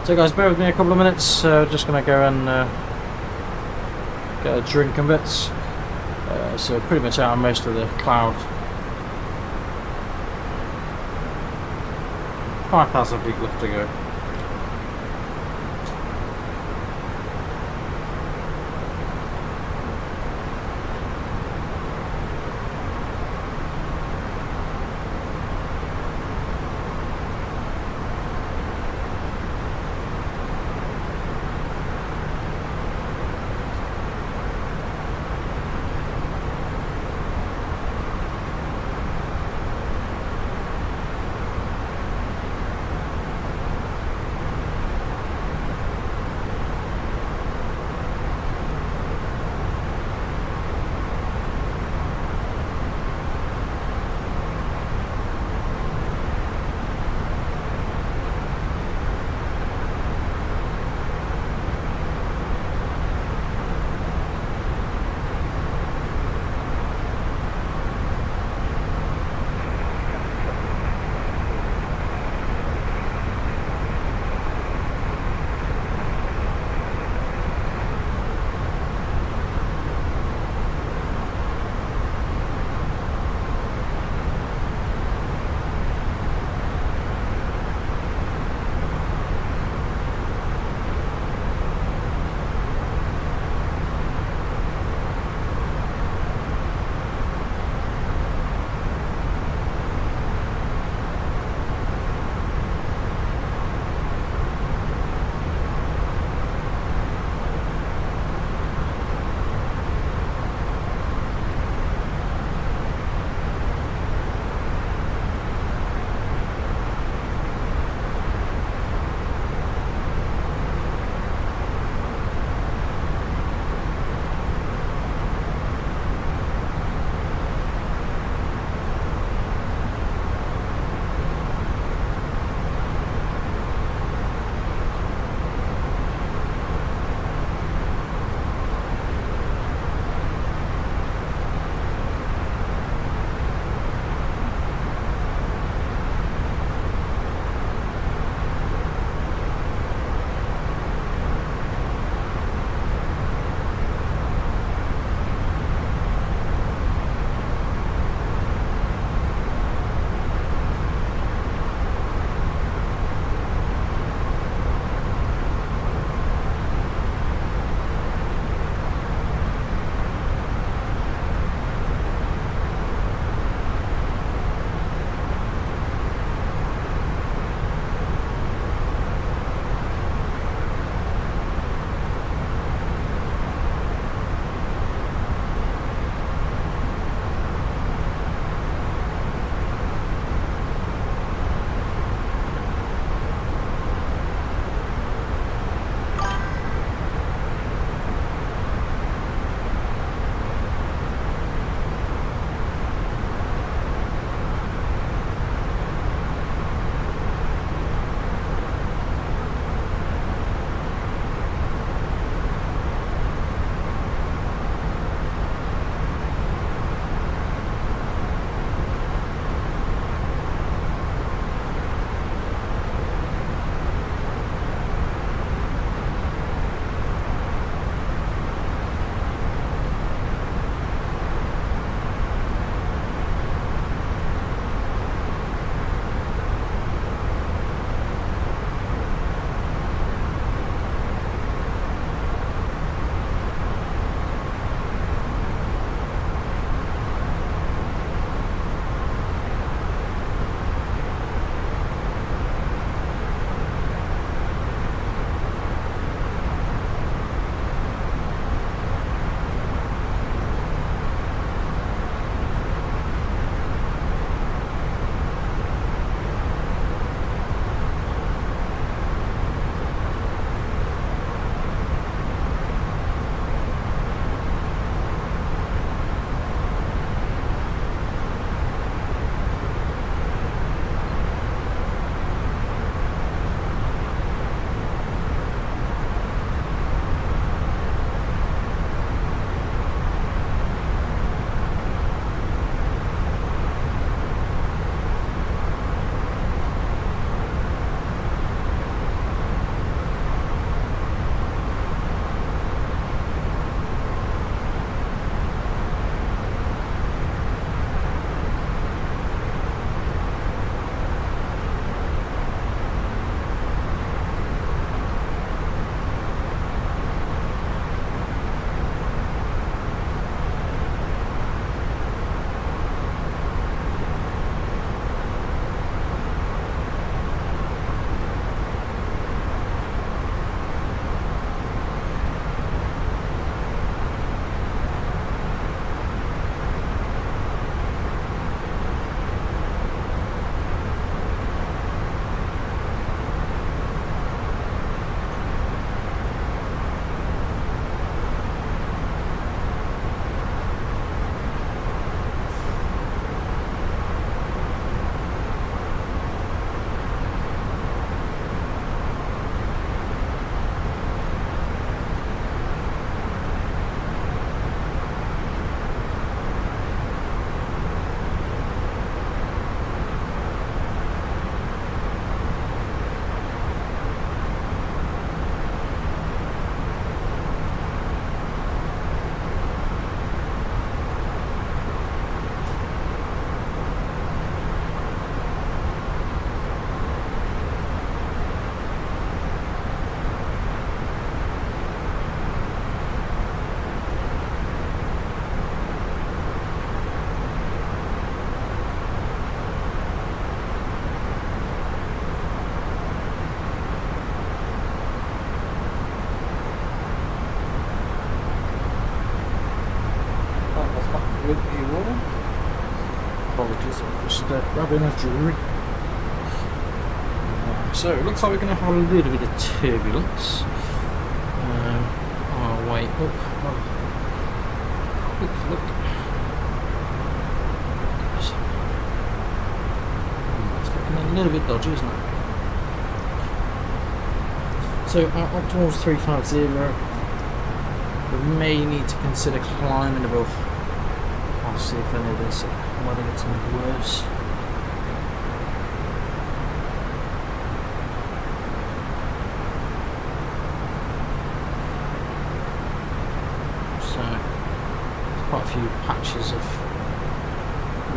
A: So guys, bear with me a couple of minutes, just going to go and get a drink and bits. So pretty much out of most of the cloud. 5,000 feet left to go. grabbing a drink. So it looks like we're going to have a little bit of turbulence. Our way up. Quick look. It's looking a little bit dodgy, isn't it? So up towards 350, we may need to consider climbing above. I'll see if any of this weather gets any worse. So there's quite a few patches of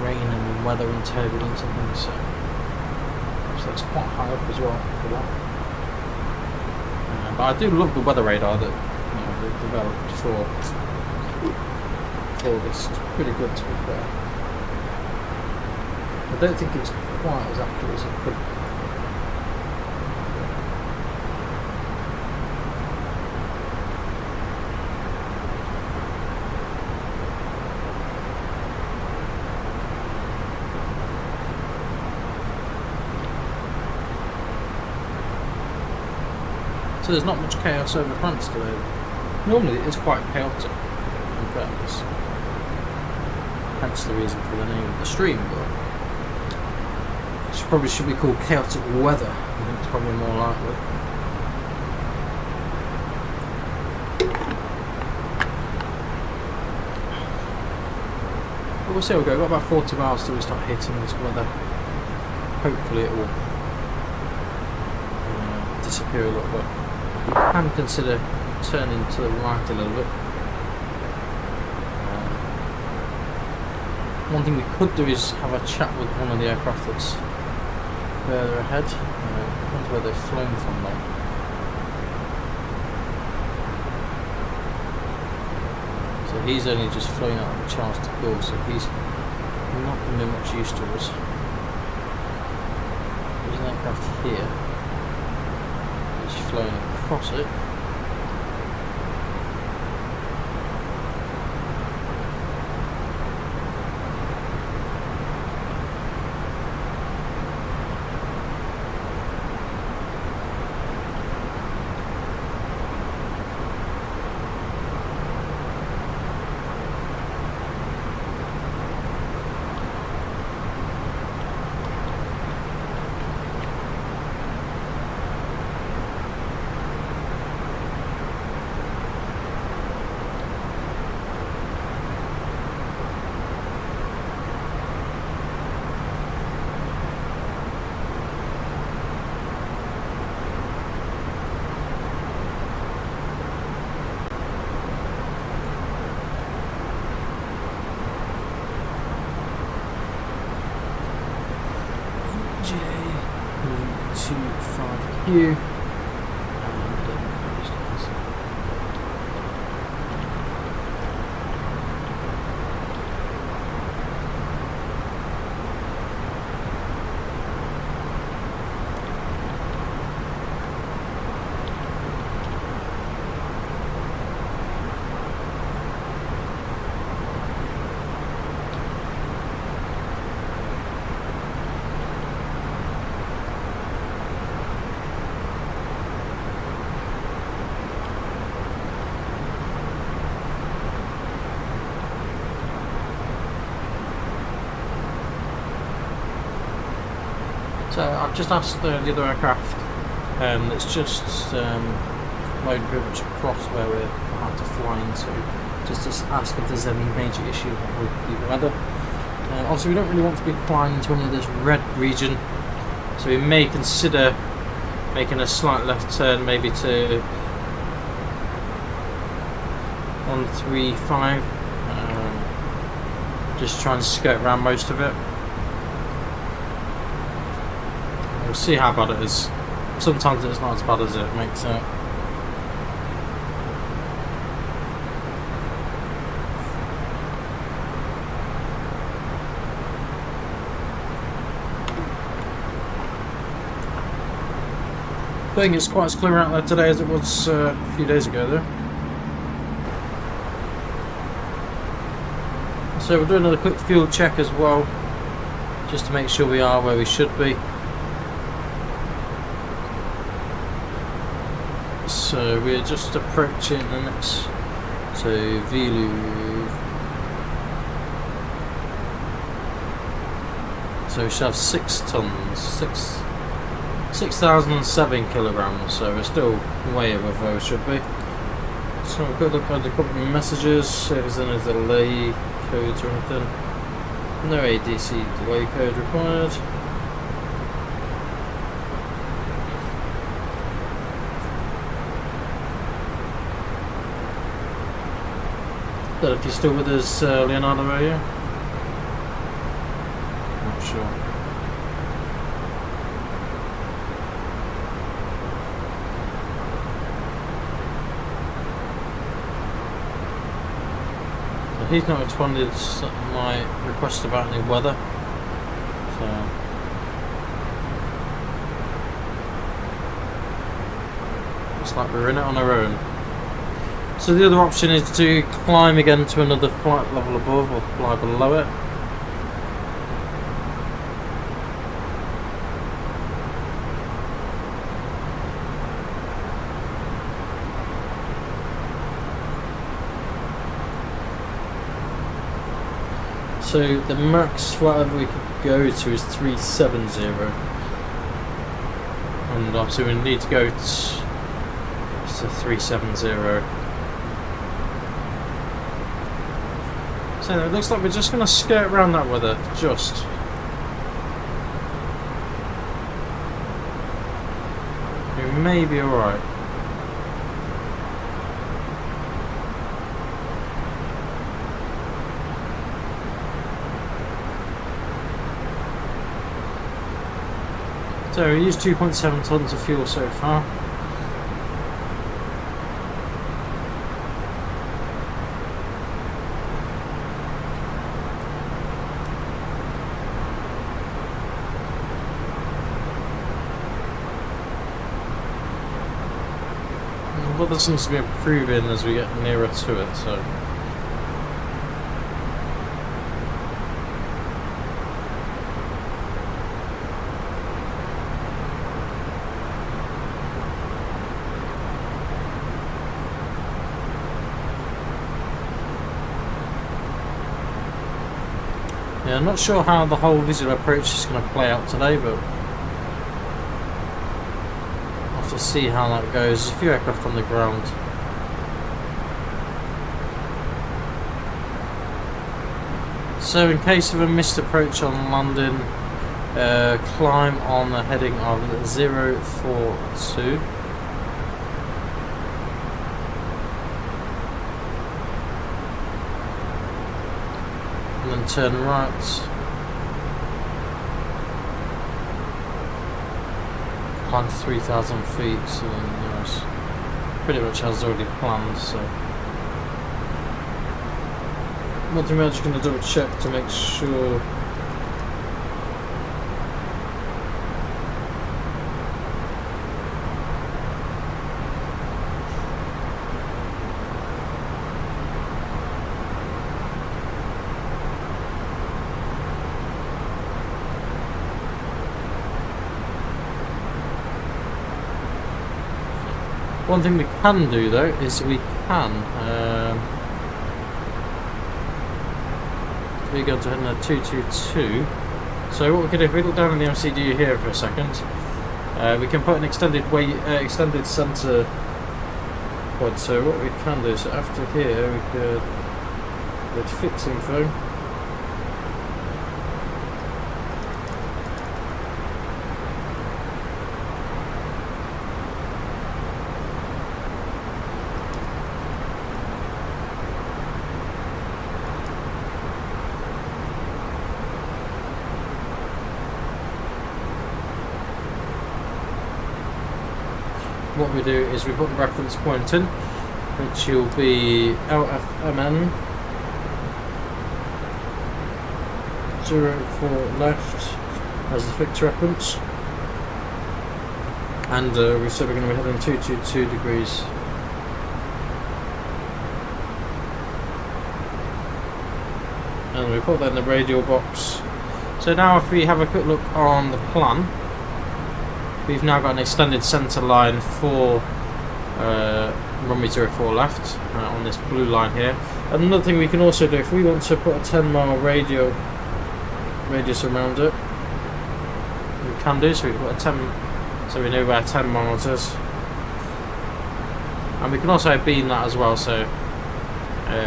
A: rain and weather and turbulence and things, so it's quite high up as well for that. But I do love the weather radar that they've developed for this. It's pretty good, to be fair. I don't think it's quite as accurate as it could be. So there's not much chaos over France today. Normally it is quite chaotic in fairness. Hence the reason for the name of the stream, but it probably should be called chaotic weather. I think it's probably more likely. But we'll see how we go. We've got about 40 miles till we start hitting this weather. Hopefully it will disappear a little bit. You can consider turning to the right a little bit. One thing we could do is have a chat with one of the aircraft that's further ahead. I wonder where they've flown from though. So he's only just flown out of the Charles de Gaulle, so he's not going to be much use to us. There's an aircraft here. He's flown across it. J25Q. So I've just asked the other aircraft that's just loaded pretty much across where we're about to fly into, just to ask if there's any major issue with the weather. Obviously we don't really want to be flying into any of this red region, so we may consider making a slight left turn, maybe to 135, just try and skirt around most of it. We'll see how bad it is. Sometimes it's not as bad as it makes out. I think it's quite as clear out there today as it was a few days ago though. So we'll do another quick fuel check as well, just to make sure we are where we should be. So we're just approaching the next, so Vilu. So we should have 6 tons, 6,007 kilograms, so we're still way above where we should be. So we've got to look at a couple of messages, see if there's any delay codes or anything. No ADC delay code required. Don't know if you're still with us, Leonardo, are you? Not sure. So he's not responded to my request about any weather. So looks like we're in it on our own. So the other option is to climb again to another flight level above or fly below it. So the max flight level we could go to is 370. And obviously we need to go to 370. So it looks like we're just going to skirt around that weather, just. We may be alright. So we used 2.7 tons of fuel so far. Weather seems to be improving as we get nearer to it, so yeah, I'm not sure how the whole visual approach is going to play out today, but to see how that goes. There's a few aircraft on the ground. So in case of a missed approach on landing, climb on the heading of 042. And then turn right. Climb 3,000 feet, so it's pretty much as already planned. So what I'm just going to double check to make sure. One thing we can do though is we can we go to 222. So what we can do, if we look down in the MCD here for a second, we can put an extended centre point. So what we can do, so after here we could go to fix info. What we do is we put the reference point in, which will be LFMN 04 left as the fixed reference, and we said we're going to be heading 222 degrees. And we put that in the radial box, So now if we have a quick look on the plan, we've now got an extended centre line for runway 04 left on this blue line here. And another thing we can also do, if we want to put a 10-mile radius around it, we can do. So we can put a 10, so we know where 10 miles is. And we can also beam that as well, so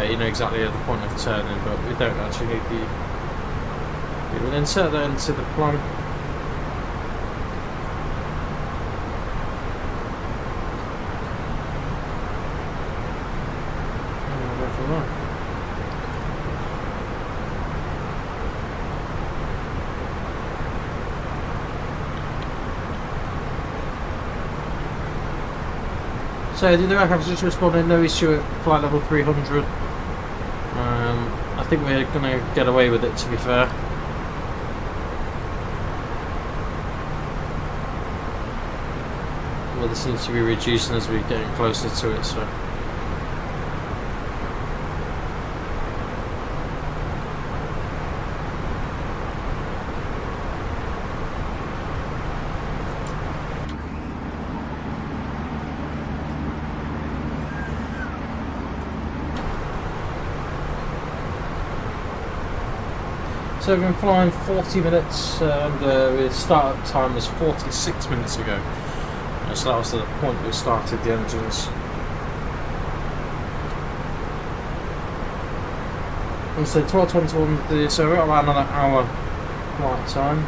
A: you know exactly at the point of turning, but we don't actually need the. We'll insert that into the plan. So the other aircraft just responded, no issue at flight level 300. I think we're going to get away with it, to be fair. Weather seems to be reducing as we're getting closer to it, so. So we've been flying 40 minutes and the start time was 46 minutes ago. So that was the point we started the engines. And so 12:21, so we're at about another hour flight time.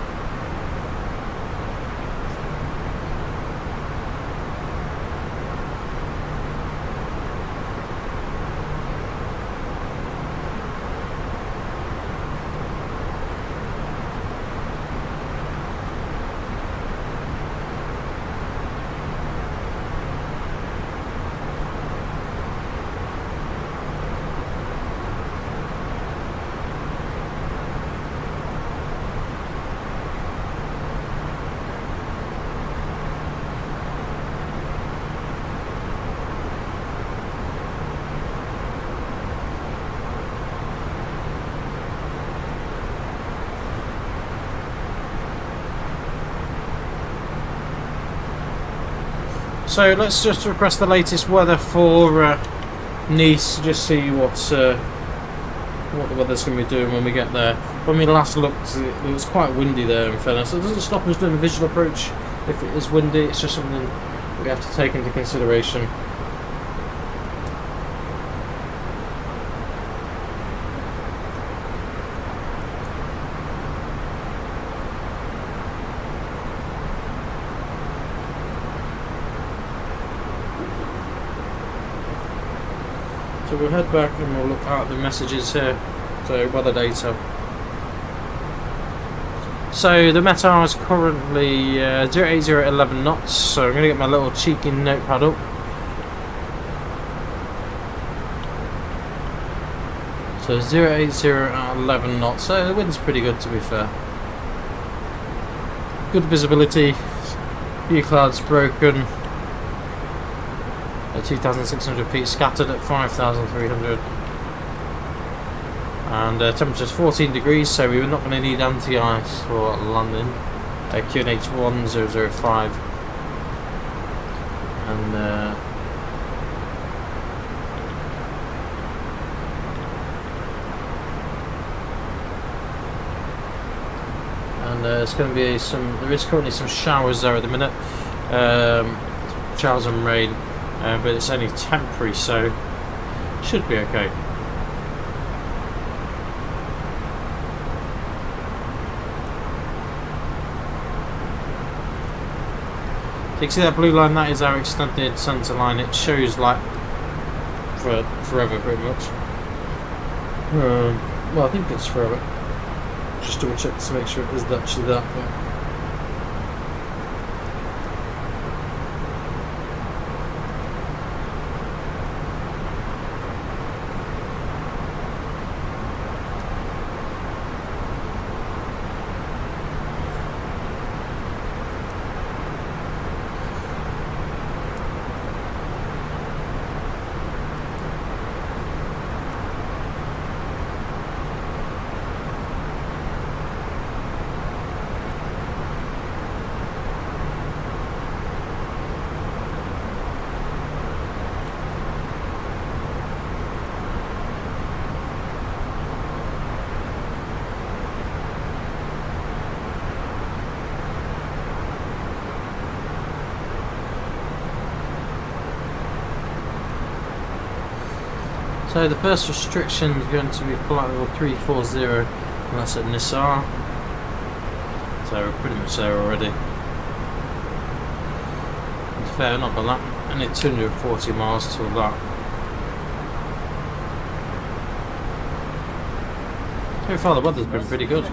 A: So let's just request the latest weather for Nice, just see what the weather's going to be doing when we get there. When we last looked, it was quite windy there in fairness. It doesn't stop us doing a visual approach if it is windy, it's just something we have to take into consideration. So we'll head back and we'll look at the messages here, so weather data. So the METAR is currently 080 at 11 knots, so I'm going to get my little cheeky notepad up. So 080 at 11 knots, so the wind's pretty good to be fair. Good visibility, few clouds broken. 2,600 feet scattered at 5,300, and temperature's 14 degrees, so we're not going to need anti-ice for landing. QNH 1005, and there's going to be there is currently some showers there at the minute, showers and rain. But it's only temporary, so should be okay. So you can see that blue line, that is our extended centre line. It shows like for forever pretty much. Well, I think it's forever. Just double check to make sure it is actually that. But So the first restriction is going to be flight level 340, and that's at Nisar. So we're pretty much there already. It's fair enough on that. Only 240 miles till that. So far the weather's been pretty good.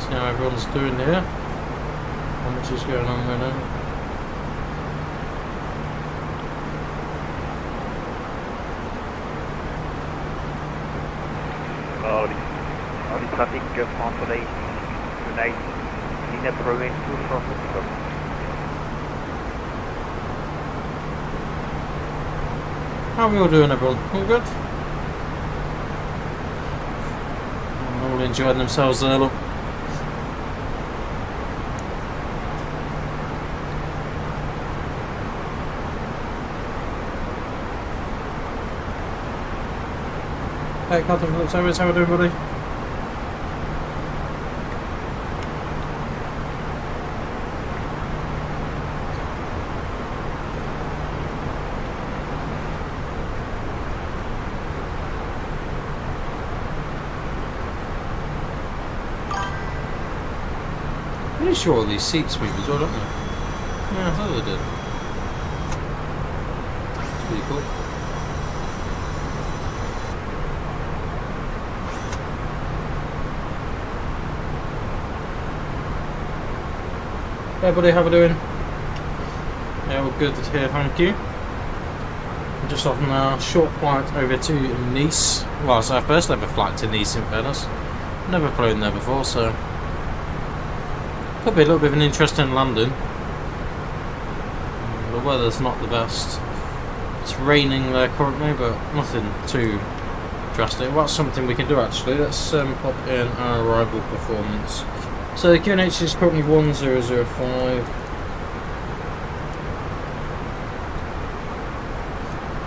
A: How everyone's doing here. How much is going on right now?
E: All the traffic for today tonight in a province from Mexico.
A: How are we all doing, everyone? All good? All enjoying themselves there, look. Hey, Captain Phillips, how are we doing, buddy? Pretty sure all these seats move as well, don't they? Yeah, I thought they did. It's pretty cool. Hey buddy, how we doing? Yeah, we're good here, thank you. I'm just off on a short flight over to Nice. Well, it's our first ever flight to Nice, in fairness. Never flown there before, so could be a little bit of an interesting landing. The weather's not the best. It's raining there currently, but nothing too drastic. What's something we can do actually? Let's pop in our arrival performance. So the QNH is currently 1005.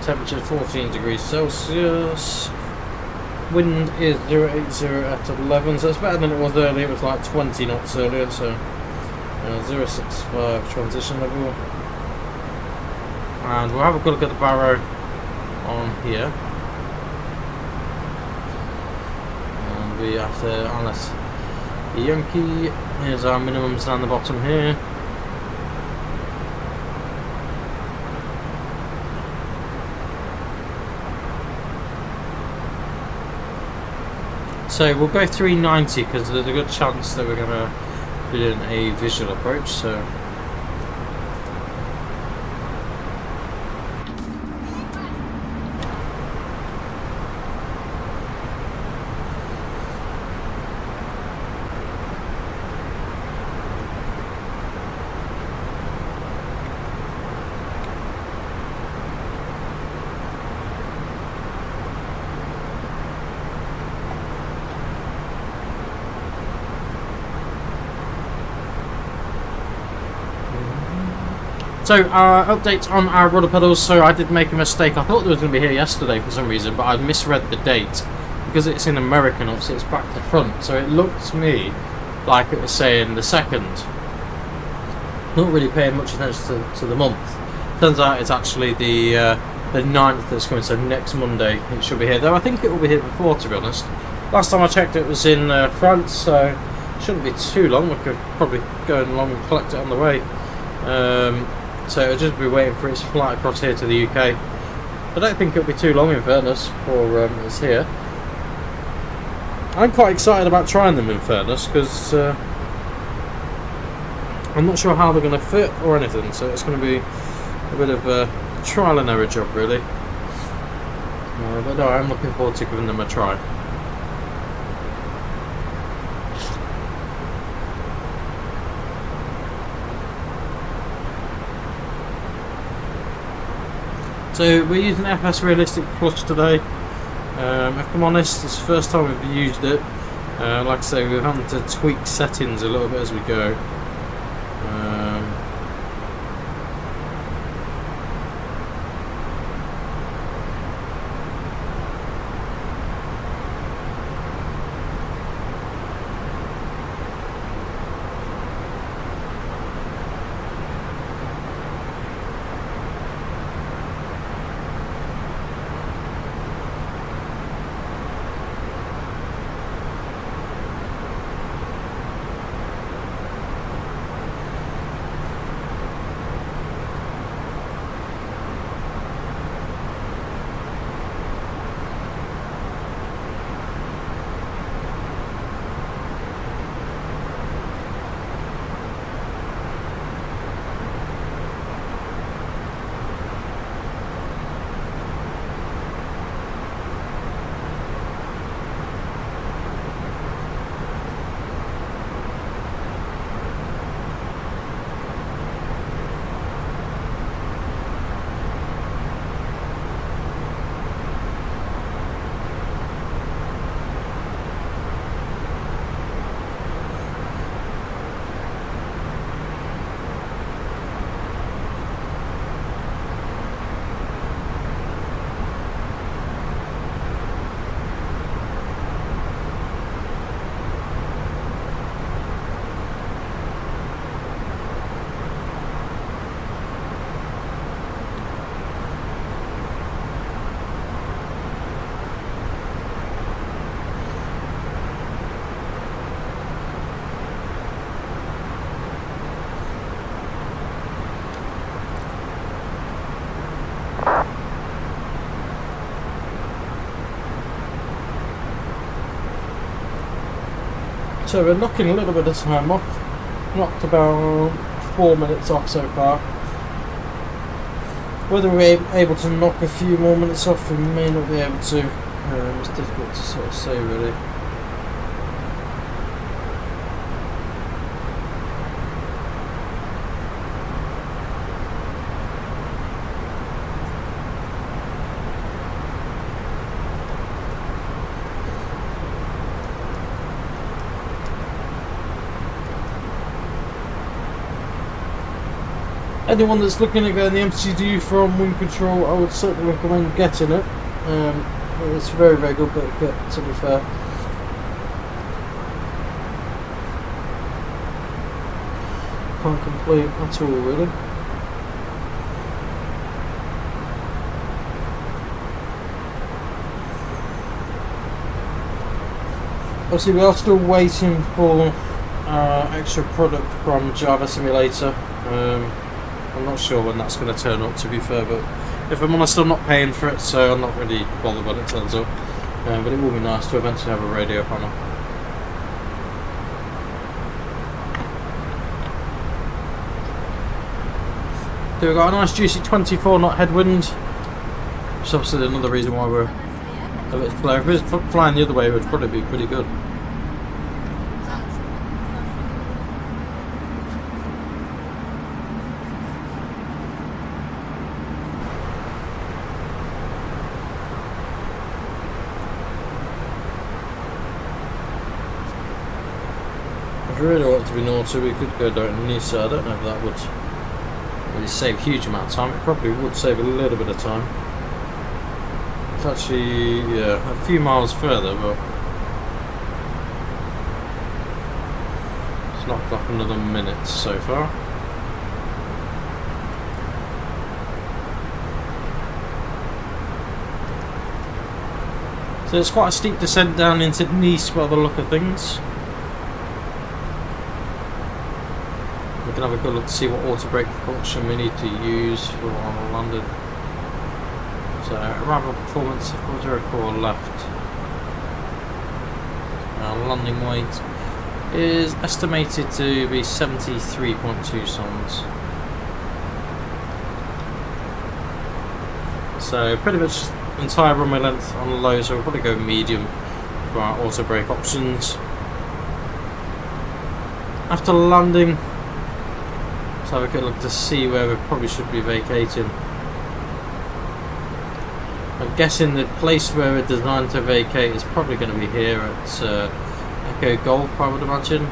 A: Temperature 14 degrees Celsius. Wind is 080 at 11, so it's better than it was earlier. It was like 20 knots earlier, so 065 transition level. And we'll have a good look at the barrow on here. And we have to unless the Yankee, here's our minimums down the bottom here. So we'll go 390 because there's a good chance that we're going to be doing a visual approach. So update on our rudder pedals. So I did make a mistake. I thought it was going to be here yesterday for some reason, but I misread the date because it's in American. Obviously, it's back to front, so it looked to me like it was saying the 2nd not really paying much attention to the month. Turns out it's actually the 9th that's coming, so next Monday it should be here. Though I think it will be here before, to be honest. Last time I checked it was in France, so it shouldn't be too long. We could probably go along and collect it on the way. So it'll just be waiting for its flight across here to the UK. I don't think it'll be too long, in fairness, before it's here. I'm quite excited about trying them, in fairness, because I'm not sure how they're going to fit or anything, so it's going to be a bit of a trial and error job, really. But no, I'm looking forward to giving them a try. So we're using FS Realistic Plus today. If I'm honest, it's the first time we've used it. Like I say, we're having to tweak settings a little bit as we go. So we're knocking a little bit of time off. Knocked about 4 minutes off so far. Whether we're able to knock a few more minutes off, we may not be able to. It's difficult to sort of say, really. Anyone that's looking at getting the MCD from Wing Control, I would certainly recommend getting it. It's a very, very good bit of kit, to be fair. Can't complain at all, really. Obviously, we are still waiting for extra product from Java Simulator. I'm not sure when that's going to turn up, to be fair, but if I'm honest, I'm not paying for it, so I'm not really bothered when it turns up. But it will be nice to eventually have a radio panel. So we've got a nice juicy 24 knot headwind, which is obviously another reason why we're a bit slow. If it was flying the other way, it would probably be pretty good. If we really want to be naughty, we could go down to Nice. I don't know if that would really save a huge amount of time. It probably would save a little bit of time. It's actually, yeah, a few miles further, but it's knocked off another minute so far. So it's quite a steep descent down into Nice by the look of things. We can have a good look to see what auto brake function we need to use for our landing. So arrival performance 404 left. Our landing weight is estimated to be 73.2 tons. So pretty much entire runway length on the low, so we'll probably go medium for our auto brake options. After landing, let's have a good look to see where we probably should be vacating. I'm guessing the place where we're designed to vacate is probably going to be here at Echo Golf, I would imagine,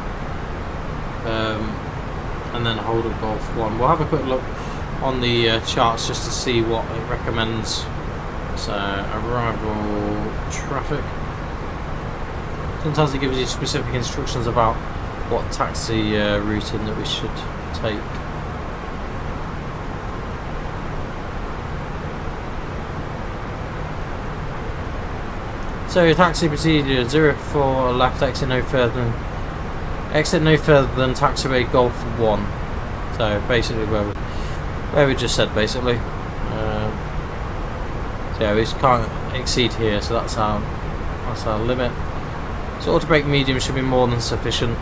A: and then hold at Golf 1. We'll have a quick look on the charts just to see what it recommends. So arrival traffic. Sometimes it gives you specific instructions about what taxi routing that we should take. So taxi procedure 04 left, exit no further than taxiway Golf 1. So basically where we just said basically. So yeah, we can't exceed here, so that's our limit. So auto brake medium should be more than sufficient.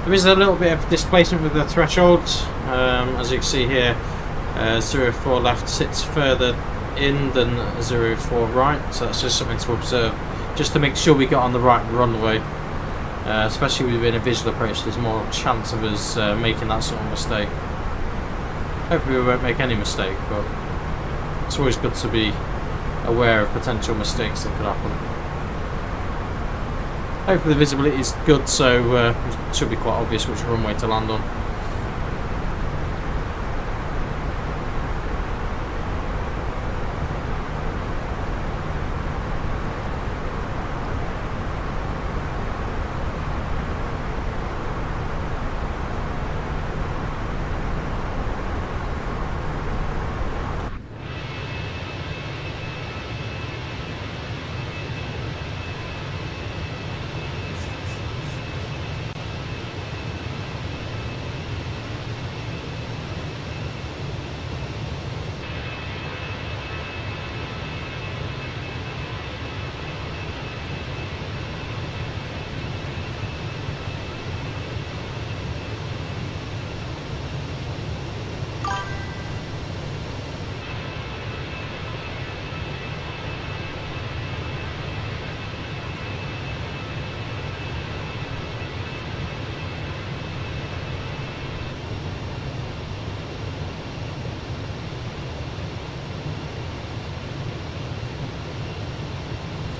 A: There is a little bit of displacement with the thresholds, as you can see here. 04 left sits further in than 04 right, so that's just something to observe, just to make sure we get on the right runway. Especially with a visual approach, there's more chance of us making that sort of mistake. Hopefully we won't make any mistake, but it's always good to be aware of potential mistakes that could happen. Hopefully the visibility is good, so it should be quite obvious which runway to land on.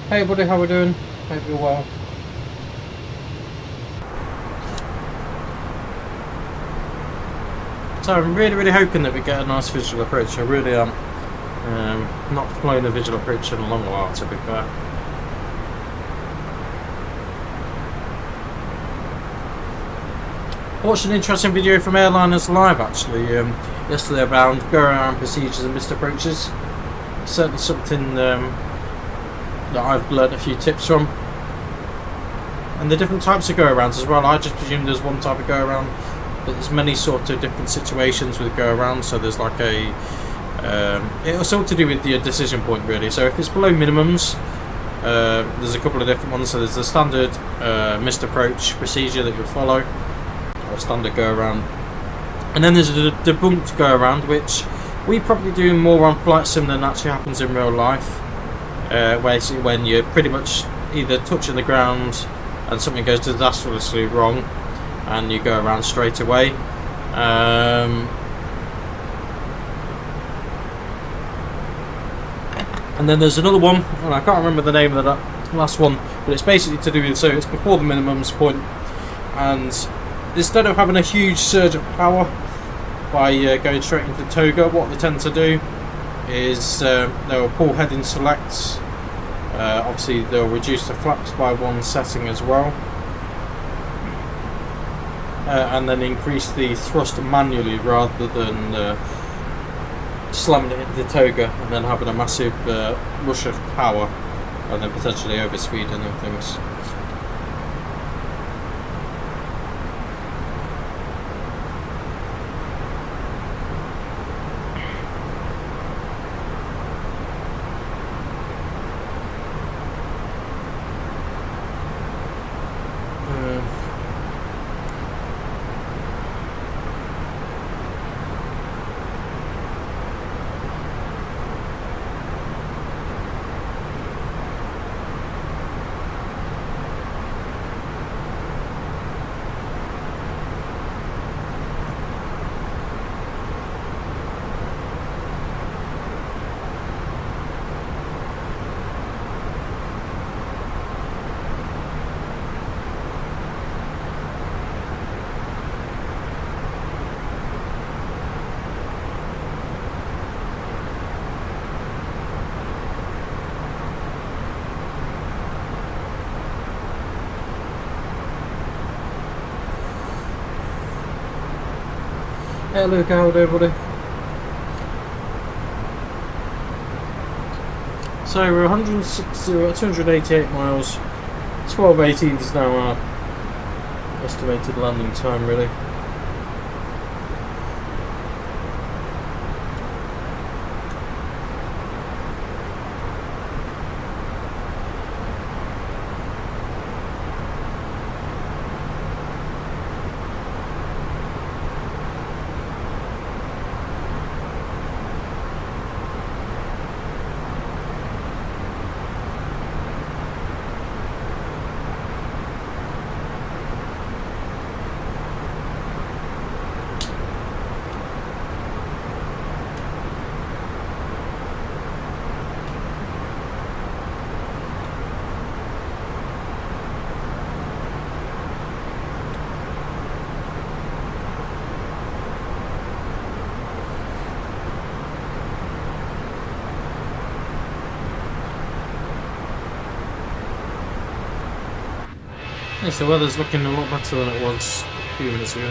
A: Hey buddy, how we doing? Hope you're well. So I'm really hoping that we get a nice visual approach. I really am. Not flown a visual approach in a long while, to be fair. Watched an interesting video from Airliners Live actually yesterday about go around procedures and missed approaches. Certainly something that I've learnt a few tips from, and the different types of go-arounds as well. I just presume there's one type of go-around, but there's many sort of different situations with go-around. So there's like a it's all to do with your decision point really. So if it's below minimums, there's a couple of different ones. So there's the standard missed approach procedure that you'll follow, or standard go-around, and then there's a debunked go-around, which we probably do more on flight sim than actually happens in real life. Basically when you're pretty much either touching the ground and something goes disastrously wrong and you go around straight away. And then there's another one, and I can't remember the name of that last one, but it's basically to do with, so it's before the minimums point, and instead of having a huge surge of power by going straight into toga, what they tend to do is they'll pull heading selects. Obviously they'll reduce the flaps by one setting as well, and then increase the thrust manually rather than slamming it into toga and then having a massive rush of power. and then potentially overspeeding and things. Hey Luke, how are you, buddy? So we're 288 miles, 12:18 is now our estimated landing time really. Yes, the weather's looking a lot better than it was a few minutes ago.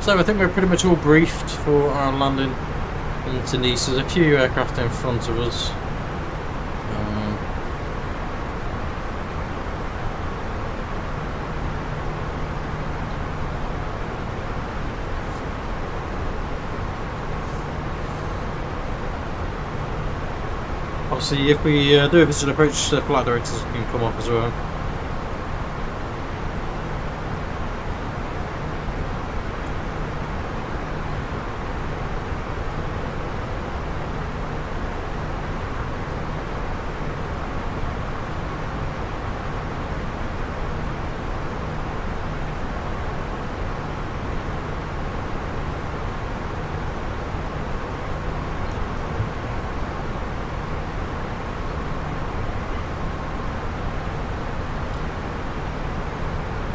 A: So I think we're pretty much all briefed for our landing into Nice. There's a few aircraft in front of us. Obviously, if we do a visual approach, the flight directors can come off as well.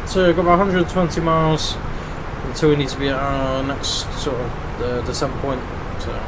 A: So we've got about 120 miles until we need to be at our next sort of descent point. So.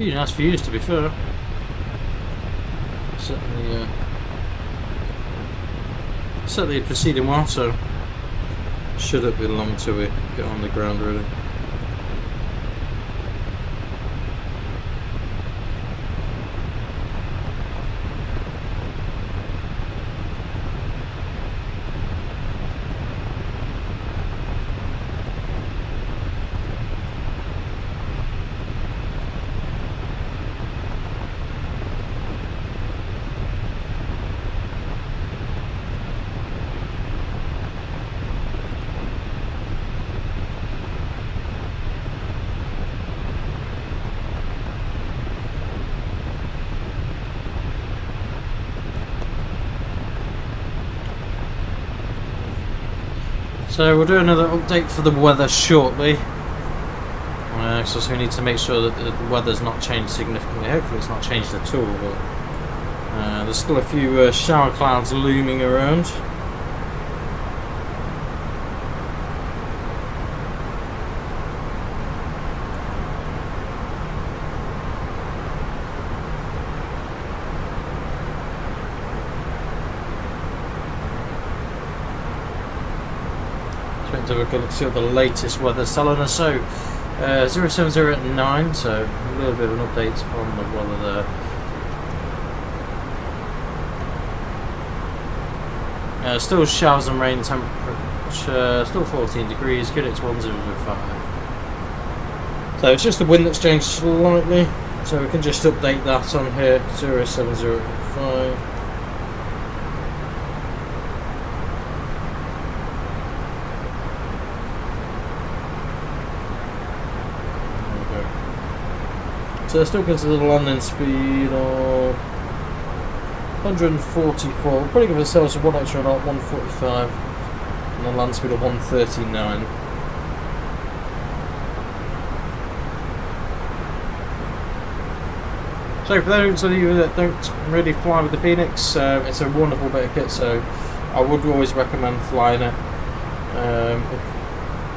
A: Pretty nice views, to be fair. Certainly proceeding well, so shouldn't be long till we get on the ground really. So we'll do another update for the weather shortly. So we need to make sure that the weather's not changed significantly. Hopefully it's not changed at all, but there's still a few shower clouds looming around. To look at see what the latest weather's telling us. So 0708 at 9, so a little bit of an update on the weather there. Still showers and rain, temperature still 14 degrees, QNX 105. So it's just the wind that's changed slightly, so we can just update that on here. 07085. So still consider the landing speed of 144. We'll probably give ourselves one extra knot, 145, and a land speed of 139. So for those of you that don't really fly with the Phoenix, it's a wonderful bit of kit, so I would always recommend flying it.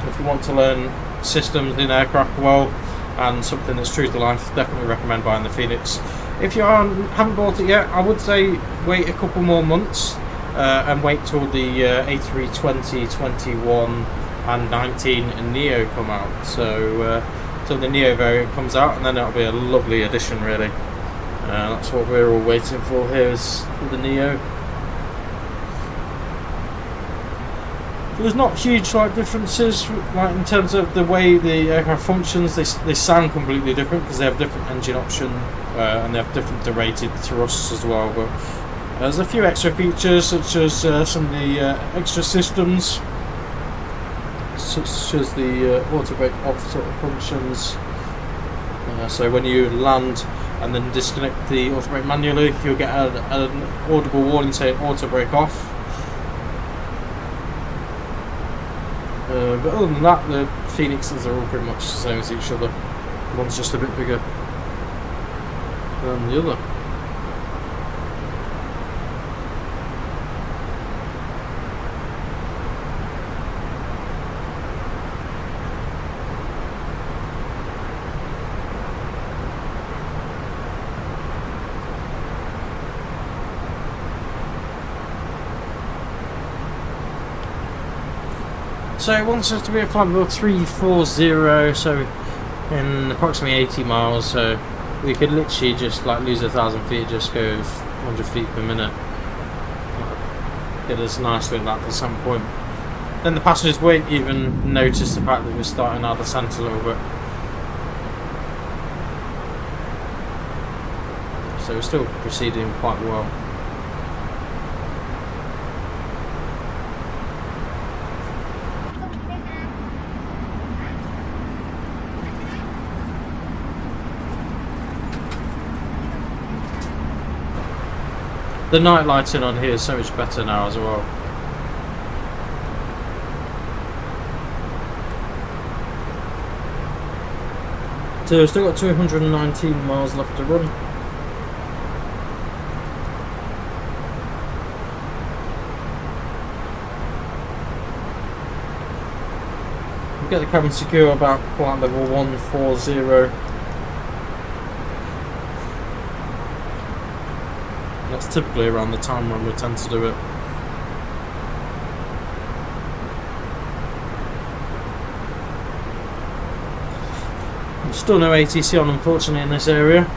A: If you want to learn systems in aircraft well, and something that's true to life, definitely recommend buying the Phoenix. If you haven't bought it yet, I would say wait a couple more months and wait till the A320, 21 and 19 Neo come out. So till the Neo variant comes out, and then it'll be a lovely addition really. That's what we're all waiting for here, is the Neo. There's not huge differences in terms of the way the aircraft functions. They sound completely different because they have different engine option and they have different derated thrusts as well. But there's a few extra features, such as some of the extra systems, such as the auto brake off sort of functions. So when you land and then disconnect the auto brake manually, you'll get an audible warning saying auto brake off. But other than that, the Phoenixes are all pretty much the same as each other. One's just a bit bigger than the other. So it wants us to be a flight level 340, so in approximately 80 miles, so we could literally just lose 1,000 feet, just go 100 feet per minute. Get us nicely at some point. Then the passengers won't even notice the fact that we're starting our descent a little bit. So we're still proceeding quite well. The night lighting on here is so much better now as well. So we've still got 219 miles left to run. We'll get the cabin secure about flight level 140. That's typically around the time when we tend to do it. There's still no ATC on, unfortunately, in this area.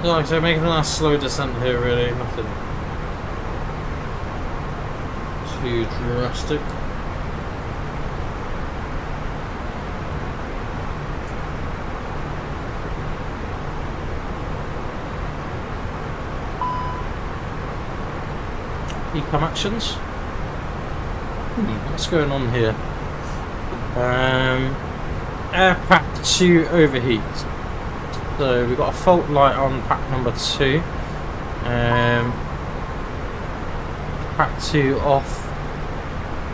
A: Like I say, making a nice slow descent here, really, nothing too drastic. Ecom actions. What's going on here? Air pack 2 overheat. So we've got a fault light on pack number 2. Pack 2 off,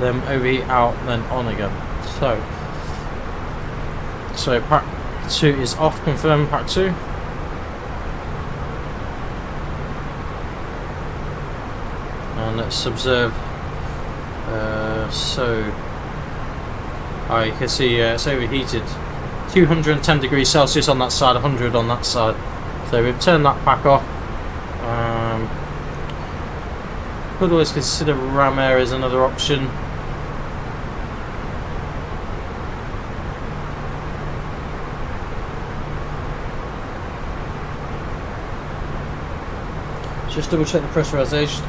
A: then overheat out, then on again. So pack 2 is off. Confirm pack 2. And let's observe. So you can see it's overheated. 210 degrees Celsius on that side, 100 on that side. So we've turned that back off. Could always consider ram air as another option. Just double check the pressurization.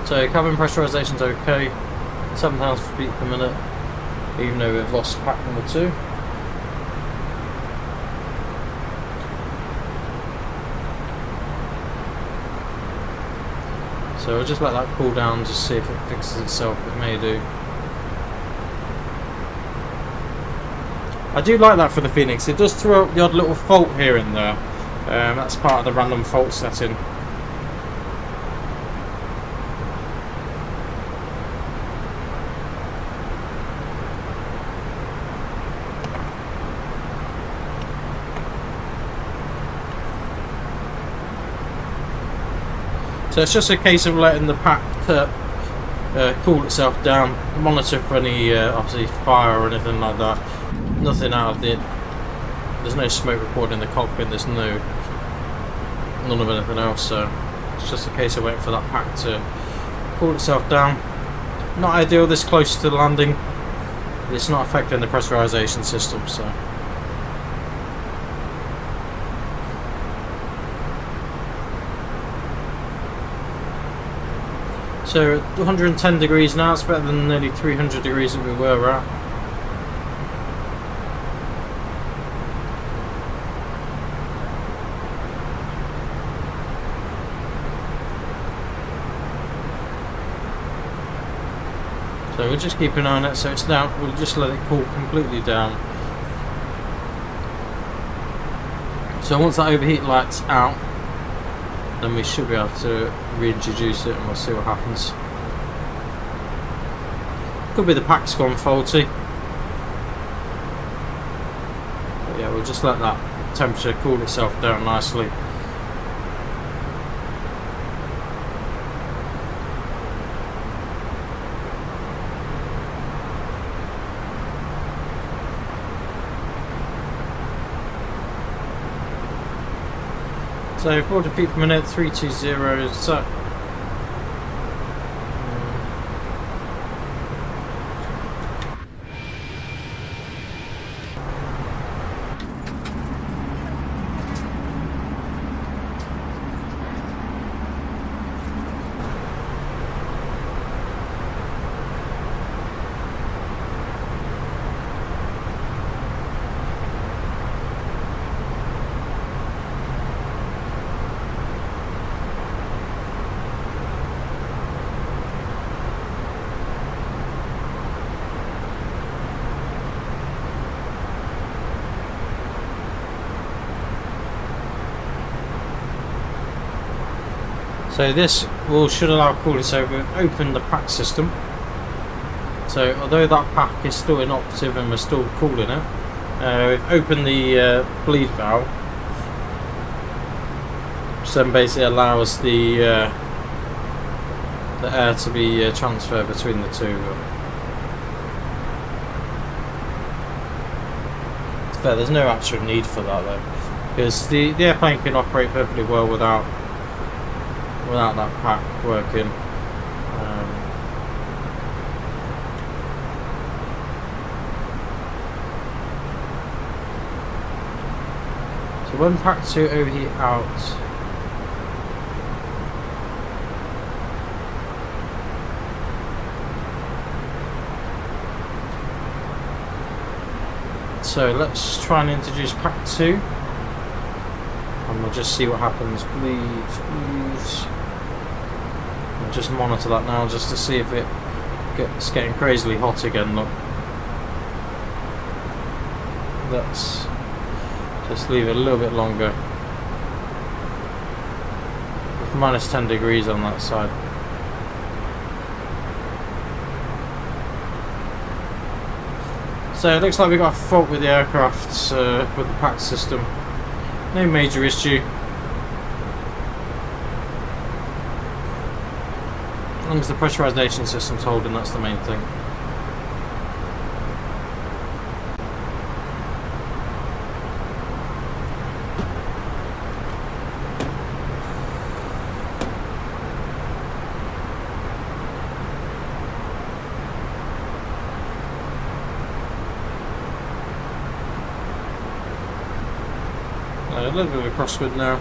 A: So cabin pressurization's okay, 7,000 feet per minute, even though we've lost pack number 2. So we'll just let that cool down, just see if it fixes itself. It may do. I do like that for the Phoenix. It does throw up the odd little fault here and there. That's part of the random fault setting. So it's just a case of letting the pack cool itself down, monitor for any obviously fire or anything like that. Nothing out of it. There's no smoke recorded in the cockpit. There's none of anything else. So it's just a case of waiting for that pack to cool itself down. Not ideal this close to the landing. It's not affecting the pressurization system. So at 110 degrees now, it's better than nearly 300 degrees that we were at. So we'll just keep an eye on it. So it's down. We'll just let it cool completely down. So once that overheat light's out, then we should be able to reintroduce it, and we'll see what happens. Could be the pack's gone faulty. But yeah, we'll just let that temperature cool itself down nicely. So 40 feet per minute, 320, so So this should allow cooling. So we've opened the pack system. So although that pack is still inoperative and we're still cooling it, we've opened the bleed valve, which then basically allows the air to be transferred between the two. It's fair, there's no actual need for that though, because the airplane can operate perfectly well without that pack working. So when pack 2 overheat out, so let's try and introduce pack 2 and we'll just see what happens. Please. I'll just monitor that now just to see if it's getting crazily hot again. Look, let's just leave it a little bit longer. It's minus 10 degrees on that side. So it looks like we got a fault with the aircraft, with the pack system. No major issue. As long as the pressurization system's holding, that's the main thing. A little bit of a crosswind now.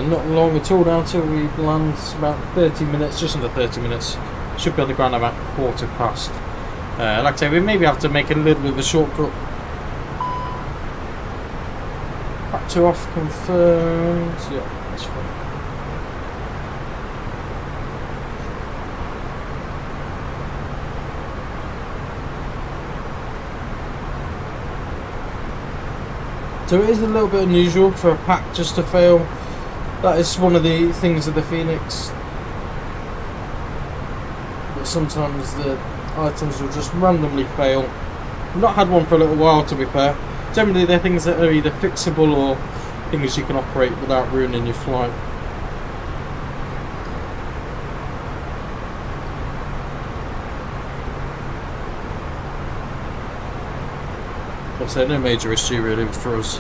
A: Not long at all now until we land. About 30 minutes, just under 30 minutes. Should be on the ground about 1/4 past. Like I say, we maybe have to make a little bit of a shortcut. Pack 2 off, confirmed. Yeah, that's fine. So it is a little bit unusual for a pack just to fail. That is one of the things of the Phoenix. But sometimes the items will just randomly fail. I've not had one for a little while, to be fair. Generally they're things that are either fixable or things you can operate without ruining your flight. So no major issue really for us.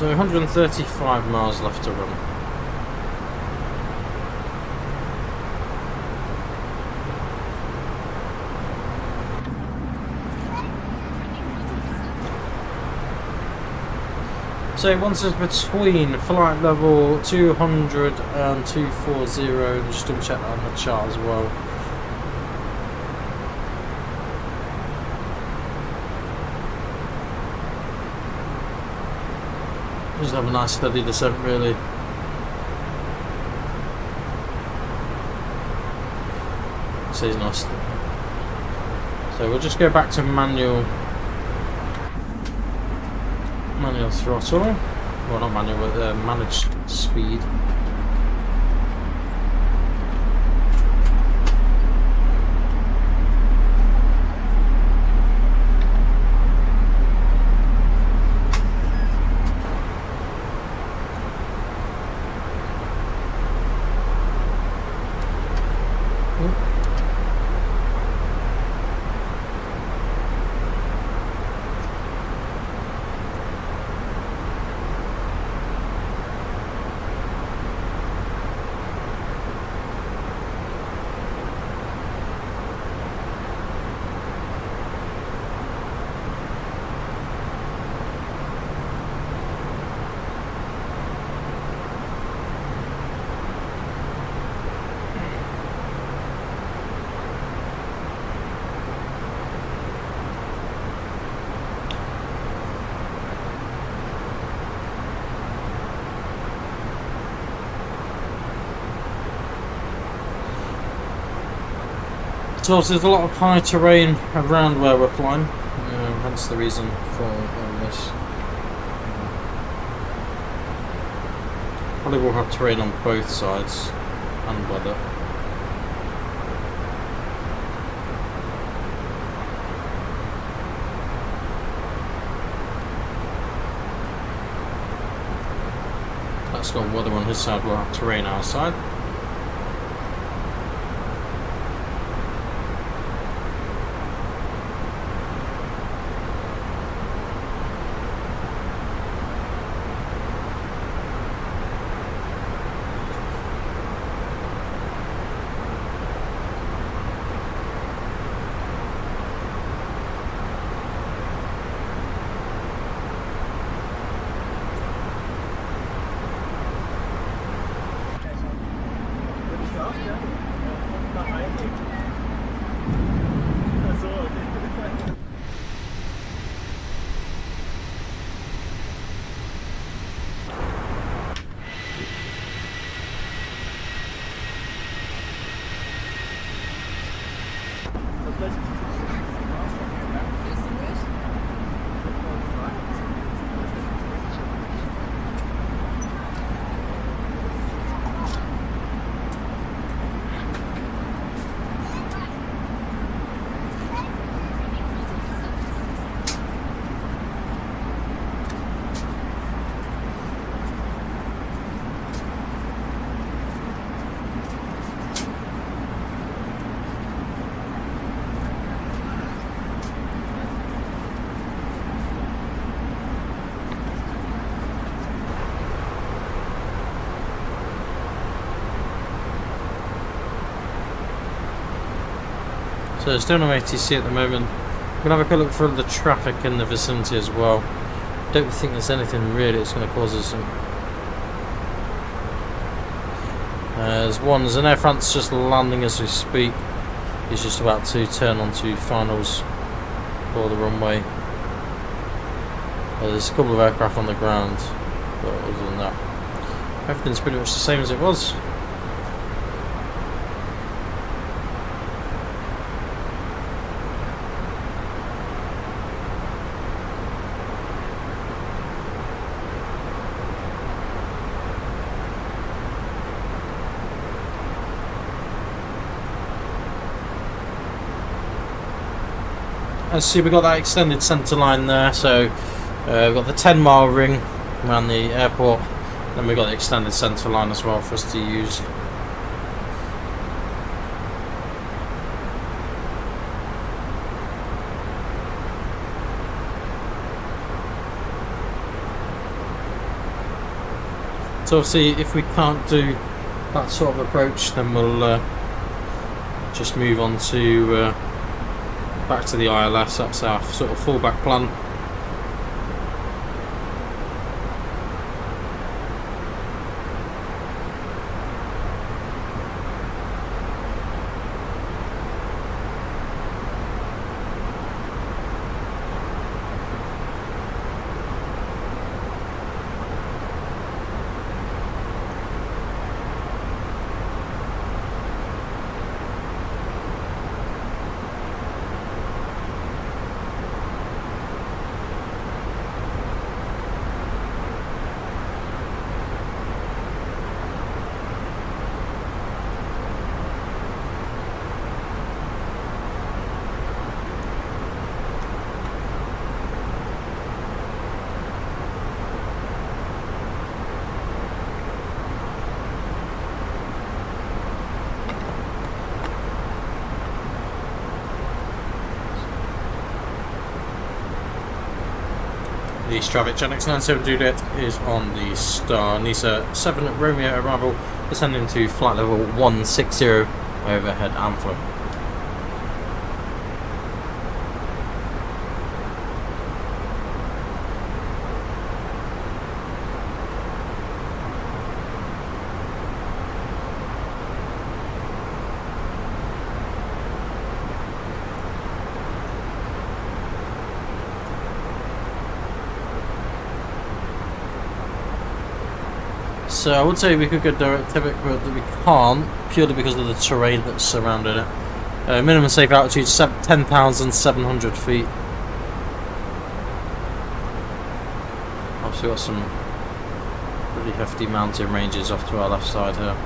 A: So 135 miles left to run. So it wants us between flight level 200 and 240. Just double check that on the chart as well. Just have a nice steady descent, really. So it's nice. So we'll just go back to manual throttle. Well, not manual, but managed speed. So there's a lot of high terrain around where we're flying, hence the reason for this. Probably will have terrain on both sides and weather. That's got weather on his side, we'll have terrain our side. So still no ATC at the moment. We're going to have a quick look for the traffic in the vicinity as well. Don't think there's anything really that's going to cause us some. There's an Air France just landing as we speak. He's just about to turn onto finals for the runway. There's a couple of aircraft on the ground, but other than that, everything's pretty much the same as it was. As see, we've got that extended centre line there, so we've got the 10-mile ring around the airport, then we've got the extended centre line as well for us to use. So obviously if we can't do that sort of approach, then we'll just move on to back to the ILS. That's our sort of fallback plan. The Stravit Genix 97 Juliet is on the star. Nisa 7 Romeo arrival, descending to flight level 160 overhead Amflor. So I would say we could go direct pivot, but we can't, purely because of the terrain that's surrounding it. Minimum safe altitude 10,700 feet. Obviously got some really hefty mountain ranges off to our left side here.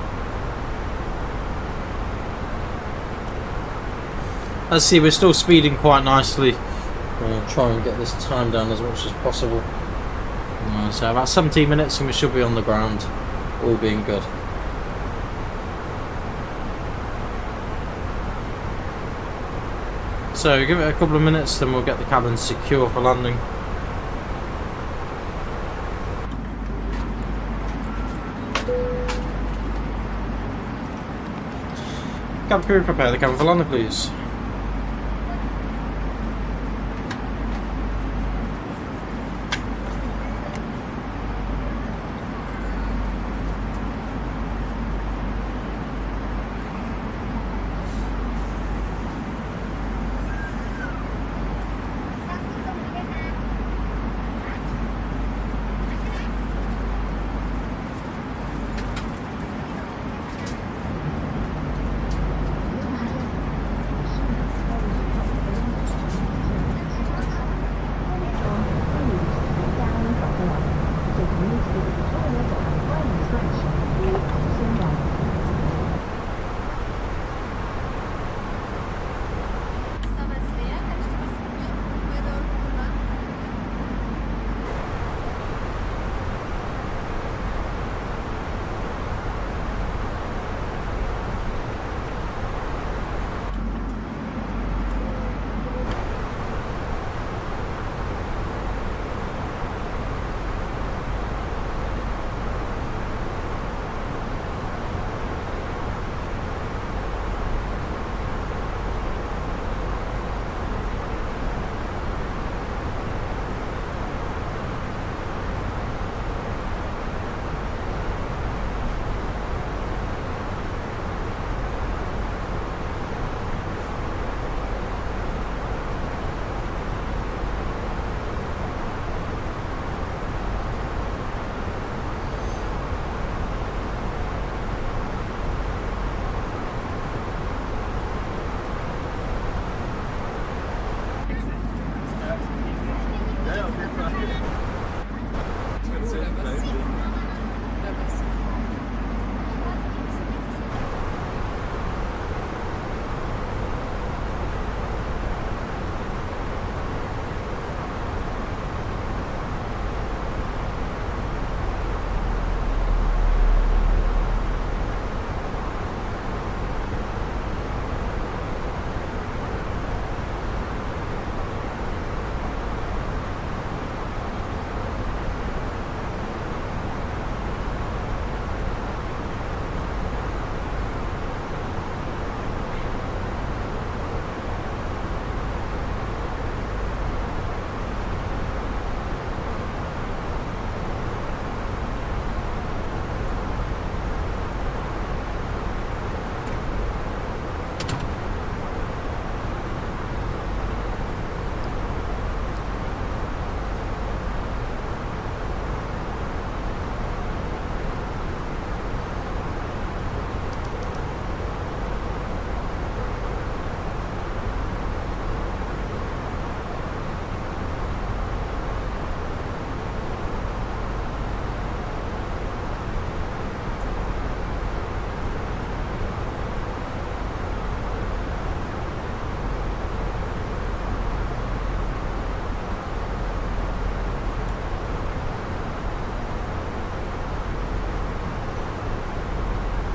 A: Let's see, we're still speeding quite nicely. We'll try and get this time down as much as possible. So about 17 minutes and we should be on the ground, all being good. So give it a couple of minutes, then we'll get the cabin secure for landing. Cabin crew, prepare the cabin for landing, please.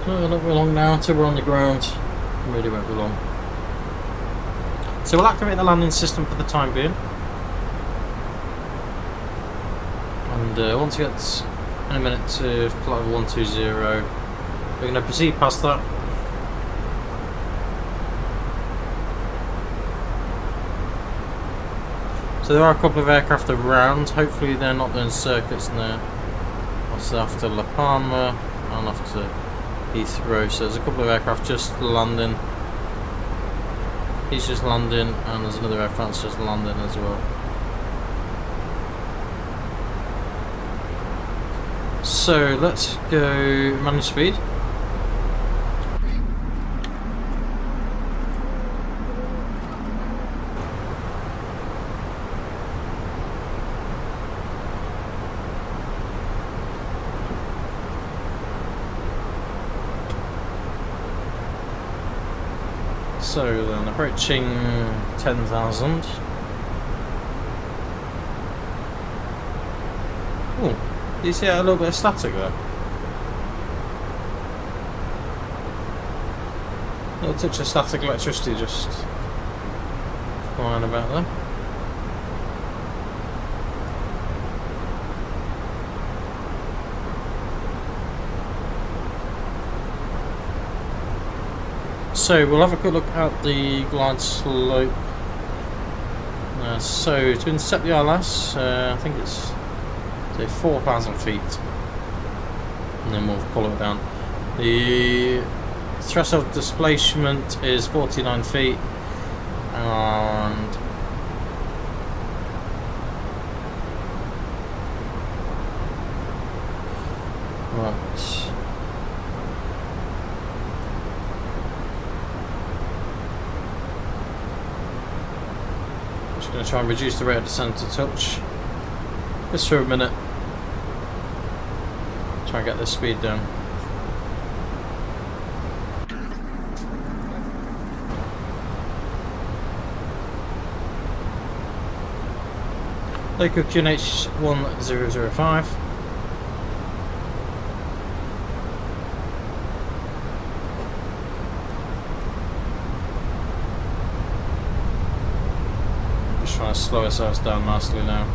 A: No, it won't be long now until we're on the ground. It really won't be long. So we'll activate the landing system for the time being. And once we get in a minute to flight level 120, we're going to proceed past that. So there are a couple of aircraft around. Hopefully they're not doing circuits now. Also after La Palma and after Heathrow. So there's a couple of aircraft just landing. He's just landing, and there's another aircraft just landing as well. So let's go manage speed. So then approaching 10,000. Oh, do you see a little bit of static there? A little touch of static electricity just flying about there. So we'll have a quick look at the glide slope. So to intercept the ILS, I think it's say 4,000 feet, and then we'll pull it down. The threshold displacement is 49 feet, and right. Going to try and reduce the rate of descent to touch just for a minute. Try and get this speed down. Local QNH 1005. Trying to slow ourselves down nicely now.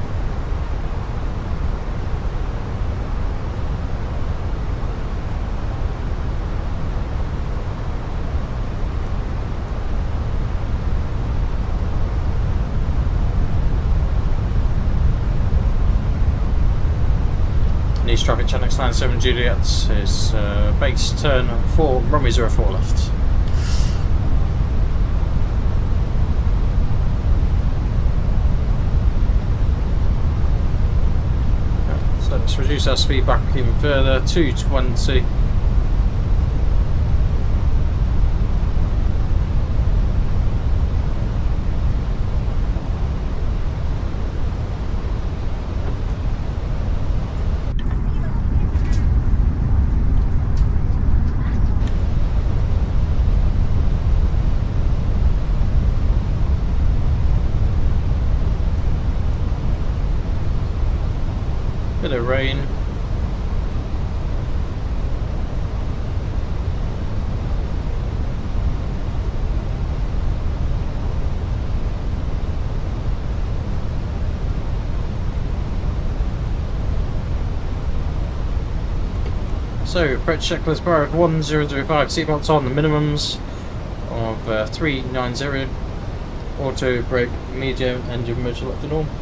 A: Nice traffic channel 97 Juliet is base turn 4, runway 04 left. Let's reduce our speed back even further to 20. Bit of rain. So, approach checklist bar of 1005, seatbelts on, the minimums of 390, auto brake, medium, engine motor locked to normal.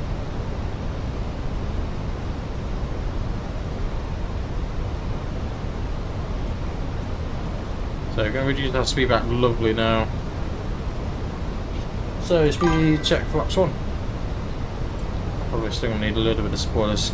A: So we're going to reduce our speed back lovely now. So speed check flaps 1. Probably still going to need a little bit of spoilers.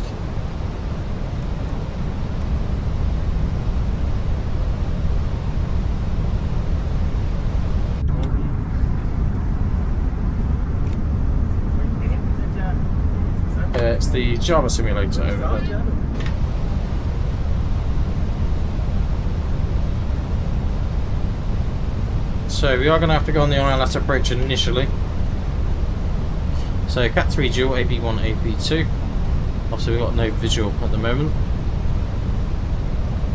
A: It's the Java simulator over there. So we are going to have to go on the ILS approach initially. So Cat 3 dual, AP1, AP2. Obviously we've got no visual at the moment.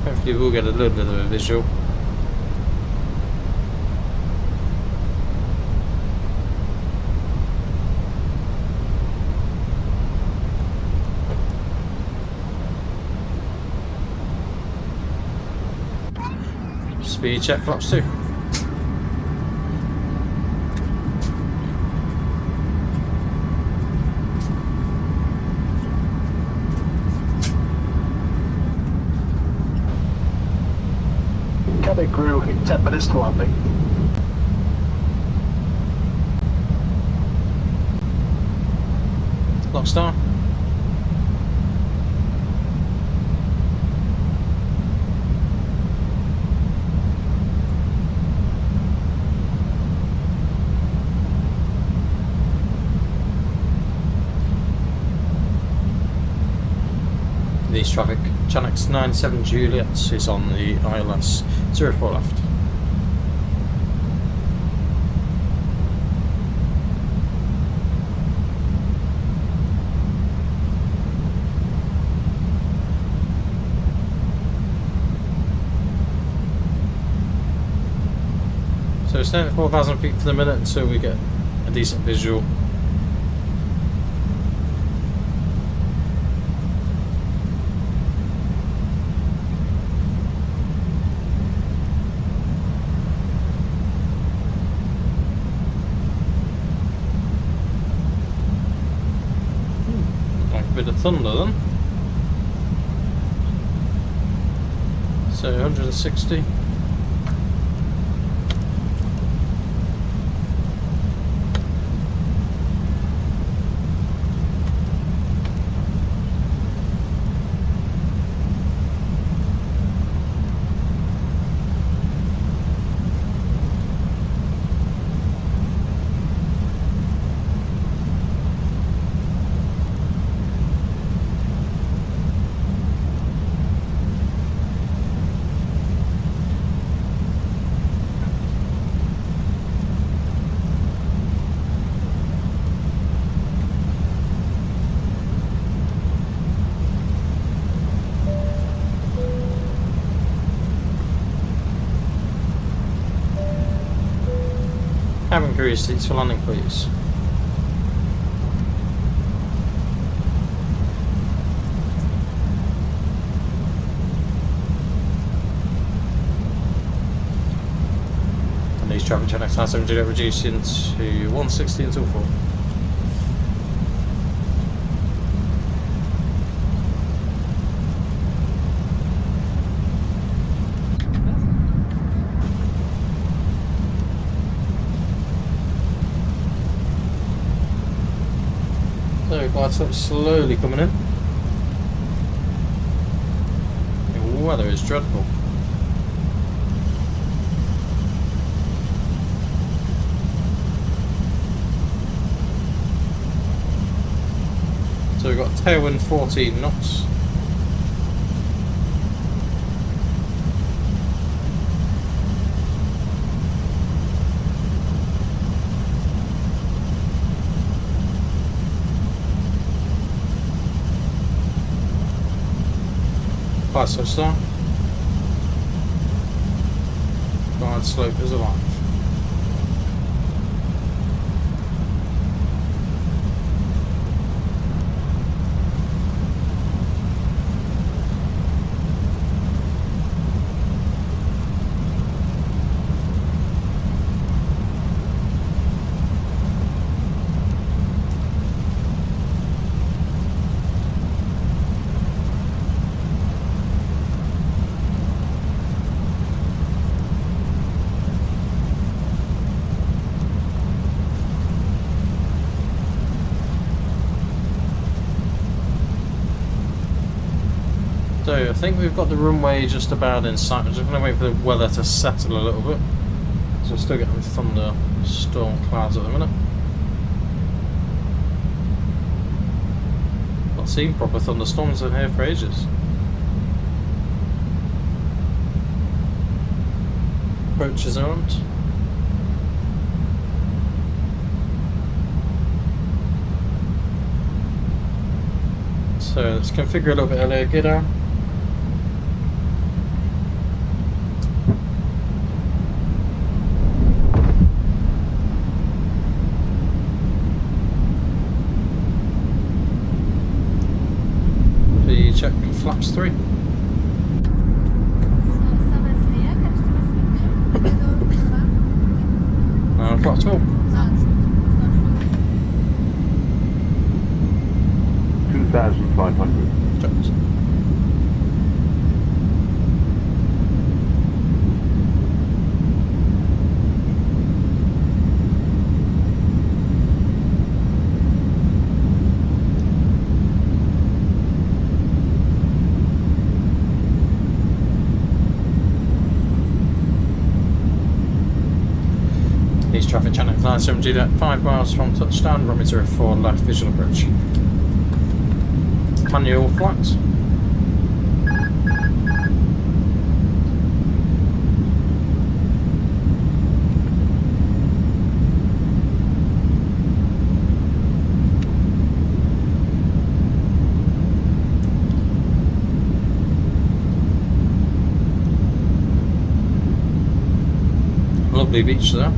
A: Hopefully we'll get a little bit of a visual. speed check flaps 2.
C: Cabin crew, 10 minutes to landing.
A: Lockstar. East traffic. Channix 97 Juliet is on the ILS 04 left. So staying at 4,000 feet per minute until we get a decent visual. Bit of thunder then. So 160. Cabin crew seats for landing, please. And these traffic channels are 70 reducing to 160 until 4. So glide up slowly coming in. The weather is dreadful. So we've got tailwind 14 knots. So start. Glide slope is alive. So I think we've got the runway just about in sight. I'm just going to wait for the weather to settle a little bit. So we're still getting thunder storm clouds at the minute. Not seen proper thunderstorms in here for ages. Approaches aren't. So let's configure a little bit earlier, get out. Check flaps 3. 9 o'clock 12.
D: 2,500.
A: Checked. East traffic channel 970 at 5 miles from touchdown, runway 04 left visual approach. Manual flights. Lovely beach there.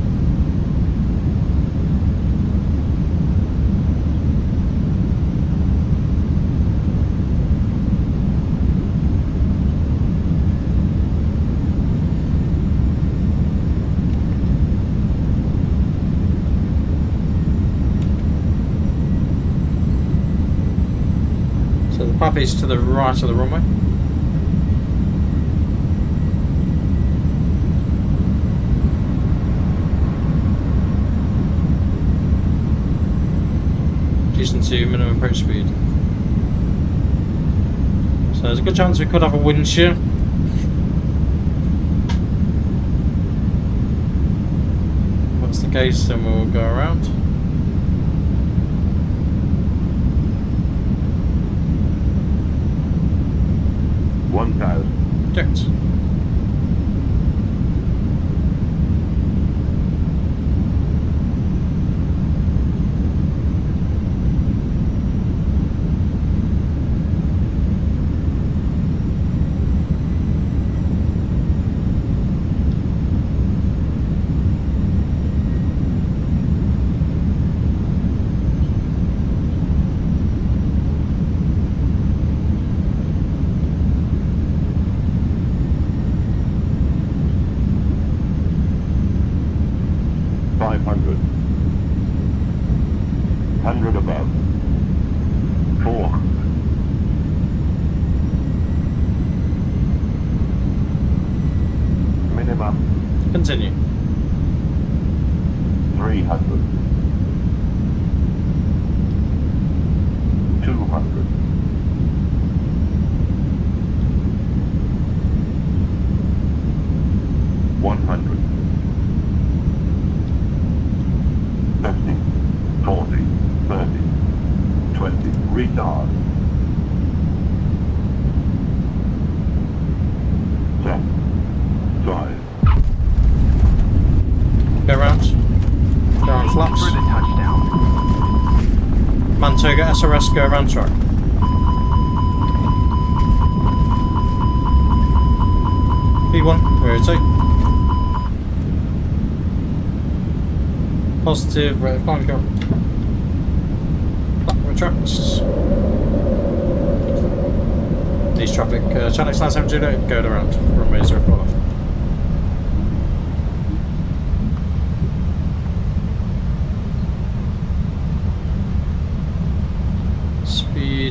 A: So the puppy's to the right of the runway. To minimum approach speed. So there's a good chance we could have a wind shear. If that's the case, then we'll go around. Checked. Continue.
D: 300. 200. 100. 50. 40. 30. 20. Retard. 10. 5.
A: Go around. Go around flaps. Mantoga SRS, go around track. V1, rotate. Positive, rate of climb, go. Back retracts. These traffic, channel 970, go around. Runway 04 left.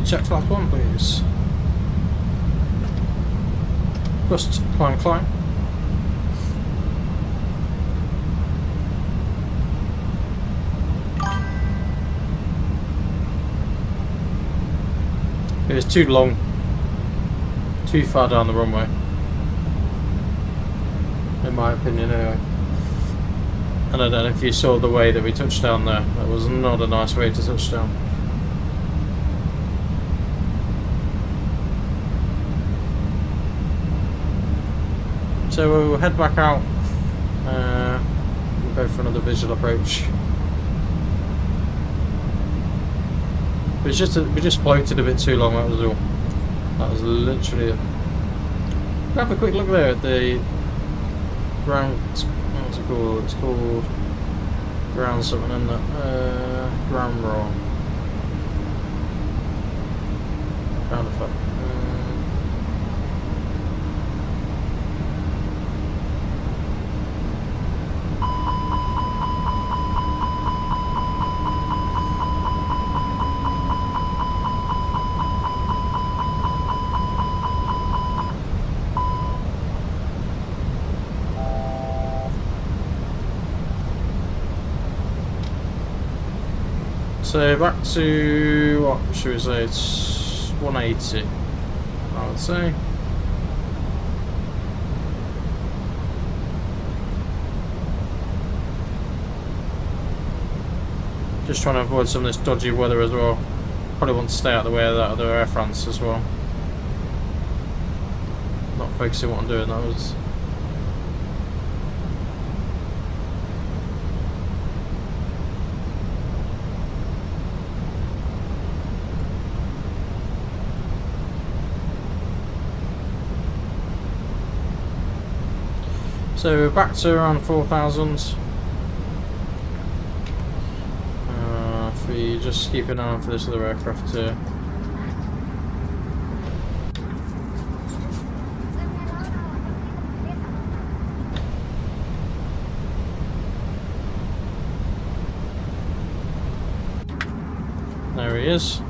A: Check flat 1, please. Just climb. It was too long, too far down the runway, in my opinion anyway. And I don't know if you saw the way that we touched down there. That was not a nice way to touch down. So we'll head back out, we'll go for another visual approach. But it's just we just floated a bit too long, that was all. That was literally it. We'll have a quick look there at the ground, what's it called? It's called ground something, isn't it? Ground roll. Ground effect. So back to, what should we say, it's 180, I would say. Just trying to avoid some of this dodgy weather as well. Probably want to stay out of the way of that other Air France as well. Not focusing what I'm doing, that was. So we're back to around 4,000. If we just keep an eye on for this other aircraft here. There he is.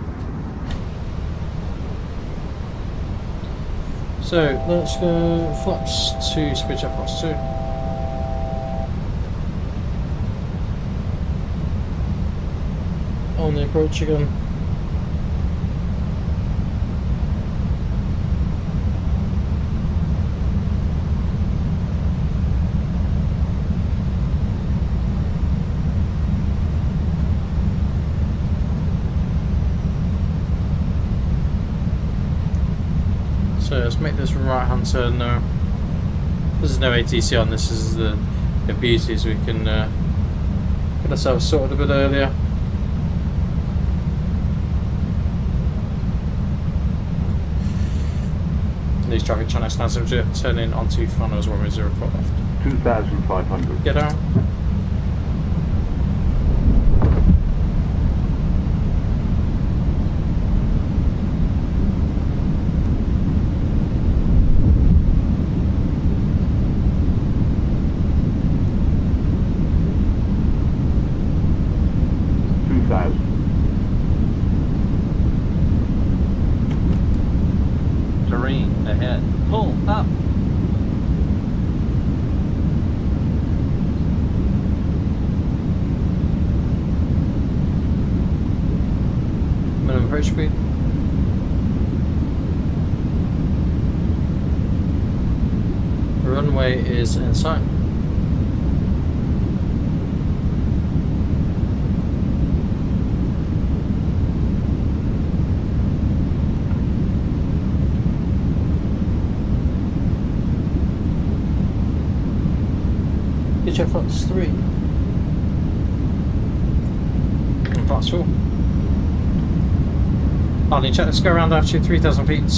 A: So let's go flaps 2, speed check flaps 2. On the approach again. So let's make this right hand turn now. There's no ATC on this, this is the beauty is we can get ourselves sorted a bit earlier. These traffic channels now seem to turn in onto funnels 104 left.
C: 2,500.
A: Get out.
I: Terrain ahead. Pull up.
A: Minimum approach speed. The runway is in sight. Check flaps 3 and flaps 4. Landing check, let's go around altitude 3,000 feet.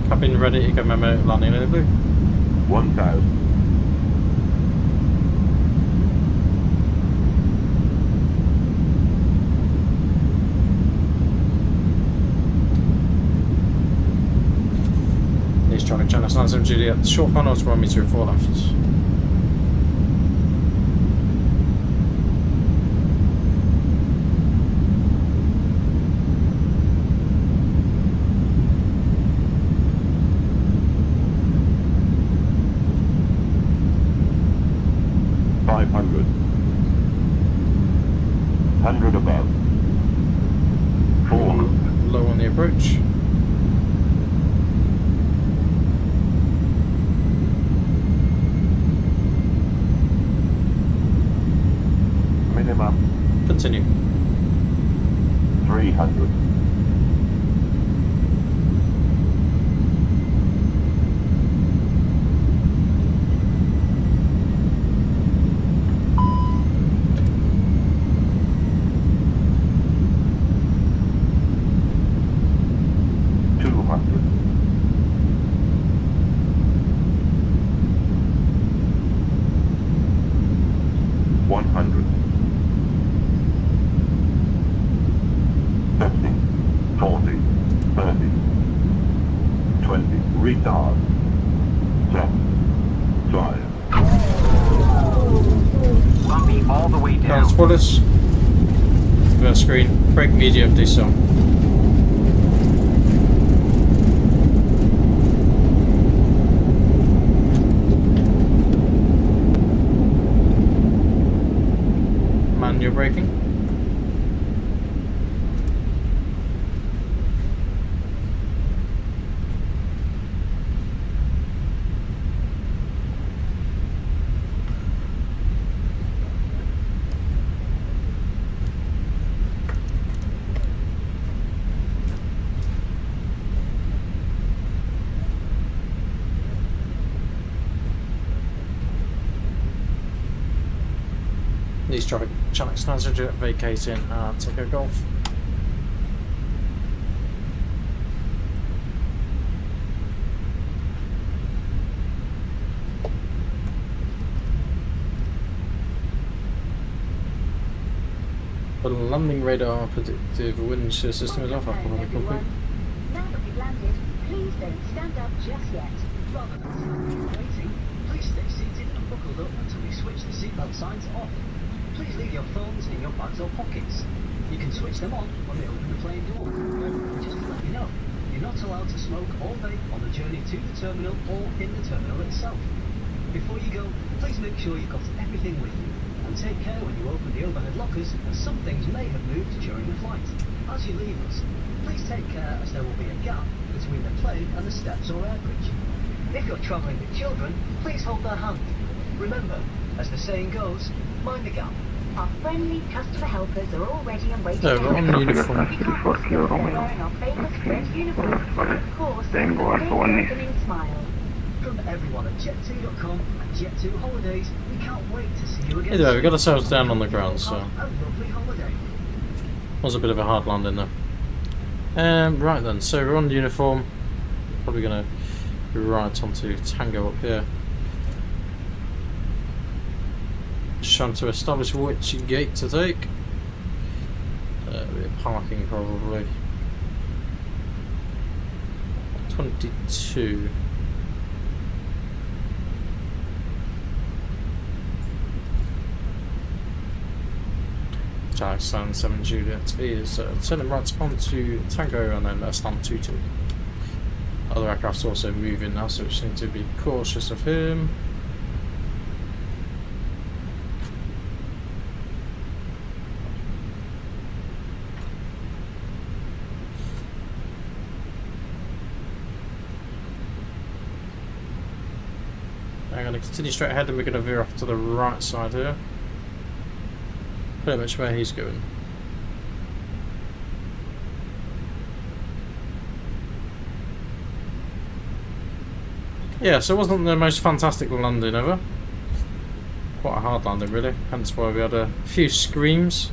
A: Cabin ready to go, memo, landing in the blue.
C: 1,000.
A: These traffic channels, 97 Juliet, short funnels, 1 meter 4 left. Approach.
C: Minimum.
A: Continue.
C: 300. Retard. Set. Drive.
E: Bumpy all the way down.
A: Spoilers. Reverse screen. Brake medium decel. Manual braking. These traffic channel passenger vacating Tango Golf. The landing radar predictive wind shear system is off. I can complete.
G: Now that we've landed, please don't stand up just yet.
I: Rather than standing and waiting, please stay seated and buckled up until we switch the seatbelt signs off. Please leave your phones in your bags or pockets. You can switch them on when we open the plane door. Just to let you know, you're not allowed to smoke or vape on the journey to the terminal or in the terminal itself. Before you go, please make sure you've got everything with you. And take care when you open the overhead lockers, as some things may have moved during the flight. As you leave us, please take care as there will be a gap between the plane and the steps or air bridge. If you're travelling with children, please hold their hand. Remember, as the saying goes, mind the gap.
G: Our friendly customer helpers are all ready and waiting.
A: So we're on uniform.
G: You can't miss them. They're wearing our famous red uniform. Of course, a big welcoming smile.
I: From everyone at Jet2.com and Jet2holidays, we can't wait to see you again.
A: Anyway, we got ourselves down on the ground, so
I: Have a lovely holiday.
A: was a bit of a hard landing there. Right then, so we're on uniform. Probably going to be right onto Tango up here. Just trying to establish which gate to take. Parking probably. 22. Stand 7 Juliet is turning right onto Tango and then stand 22. Other aircraft's also moving now, so we just need to be cautious of him. I'm going to continue straight ahead and we're going to veer off to the right side here. Pretty much where he's going. Yeah, so it wasn't the most fantastic landing ever. Quite a hard landing really, hence why we had a few screams.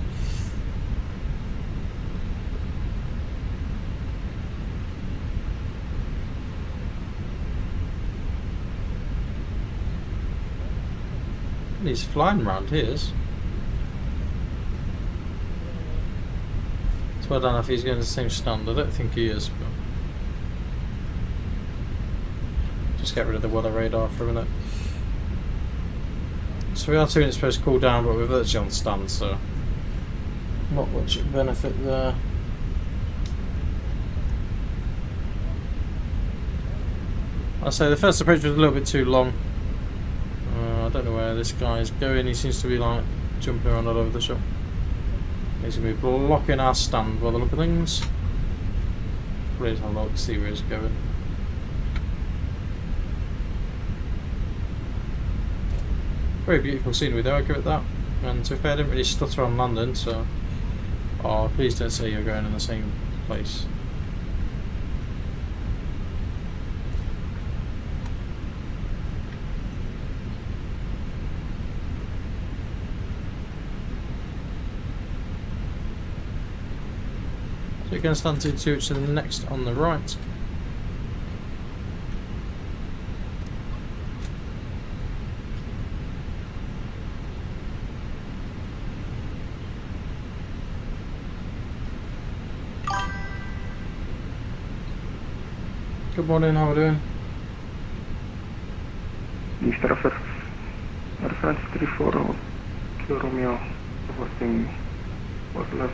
A: He's flying around here. So I don't know if he's going to the same stand. I don't think he is, but just get rid of the weather radar for a minute. So we are 2 minutes post cool down, but we're virtually on stand, so not much benefit there. I say the first approach was a little bit too long. I don't know where this guy is going. He seems to be like jumping around all over the shop. He's going to be blocking our stand by the look of things. Please have a look, see where he's going. Very beautiful scenery there, I'll give it that. And to be fair, I didn't really stutter on landing, so... Oh, please don't say you're going in the same place. So you're going to stand 22, which is the next on the right. Good morning, how are we doing?
J: Mr. Reference 34 Kilo Romeo reporting was left.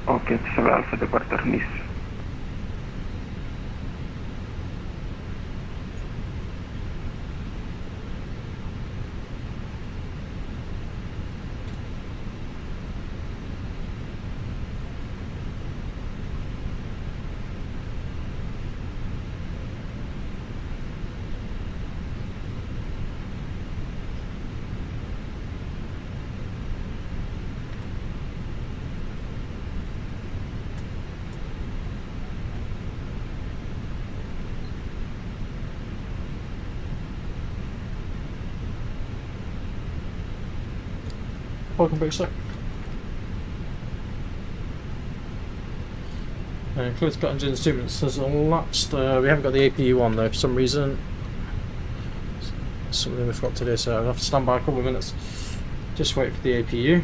J: Okay, 7 Alpha departure Nice.
A: Welcome back, sir. Close got engine instruments has elapsed. We haven't got the APU on though for some reason. Something we forgot to do, so I'll have to stand by a couple of minutes. Just wait for the APU.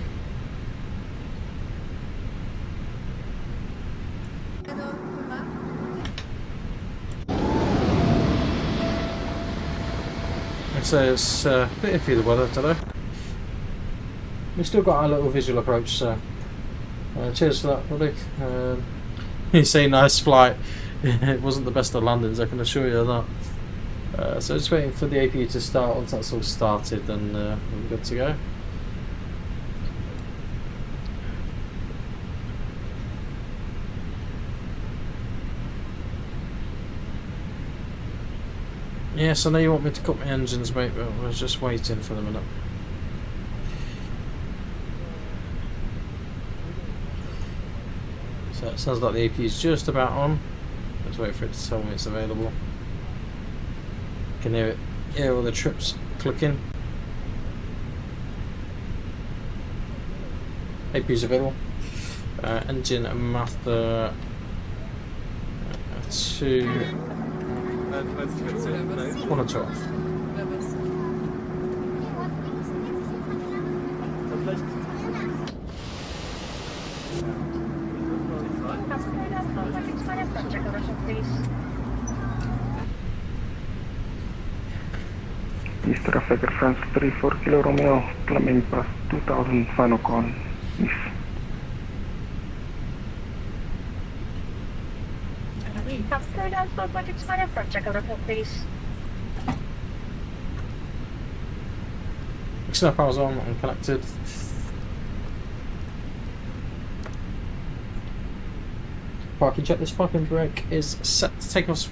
A: So it's a bit iffy the weather today. We've still got our little visual approach, so cheers for that, buddy. You say nice flight. It wasn't the best of landings, I can assure you of that. So just waiting for the APU to start. Once that's all started, then we're good to go. Yes, I know you want me to cut my engines, mate, but I was just waiting for the minute. So it sounds like the APU is just about on. Let's wait for it to tell me it's available. You can hear all the trips clicking. APU's available. Engine and master 2. 1 and 12.
J: East traffic France 34 Kilo Romeo, climbing past 2000 final con. East.
A: External power's on and connected. Parking check. This parking brake is set to take off,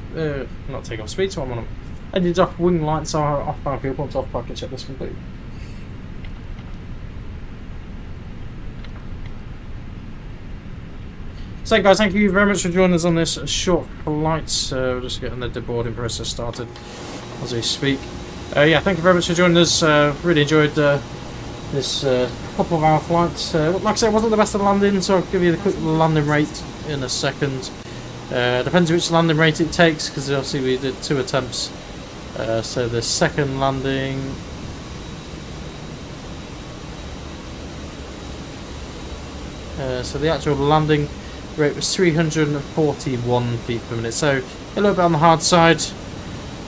A: not take off speed, so I'm on engines off, wing lights are off, power fuel pumps off, parking check this complete. So guys, thank you very much for joining us on this short flight. We're just getting the deboarding process started as we speak. Yeah, thank you very much for joining us. Really enjoyed this couple of hour flight. Like I said, it wasn't the best of landing, so I'll give you the quick landing rate in a second. Depends which landing rate it takes, because obviously we did 2 attempts. So the second landing, so the actual landing rate was 341 feet per minute, so a little bit on the hard side,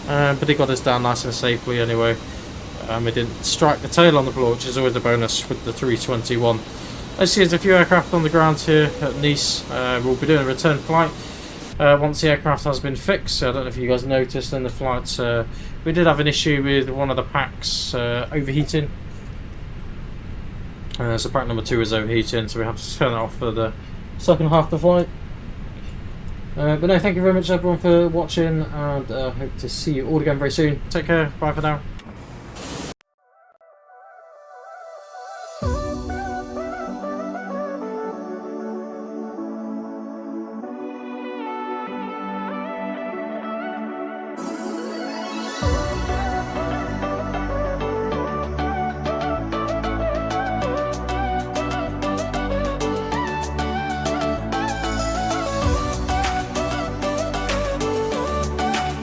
A: but it got us down nice and safely anyway. We didn't strike the tail on the floor, which is always a bonus with the 321. As you see, there's a few aircraft on the ground here at Nice. We'll be doing a return flight once the aircraft has been fixed. So I don't know if you guys noticed in the flights, we did have an issue with one of the packs overheating. So pack number 2 is overheating, so we have to turn it off for the second half of the flight. But no, thank you very much everyone for watching, and hope to see you all again very soon. Take care, bye for now.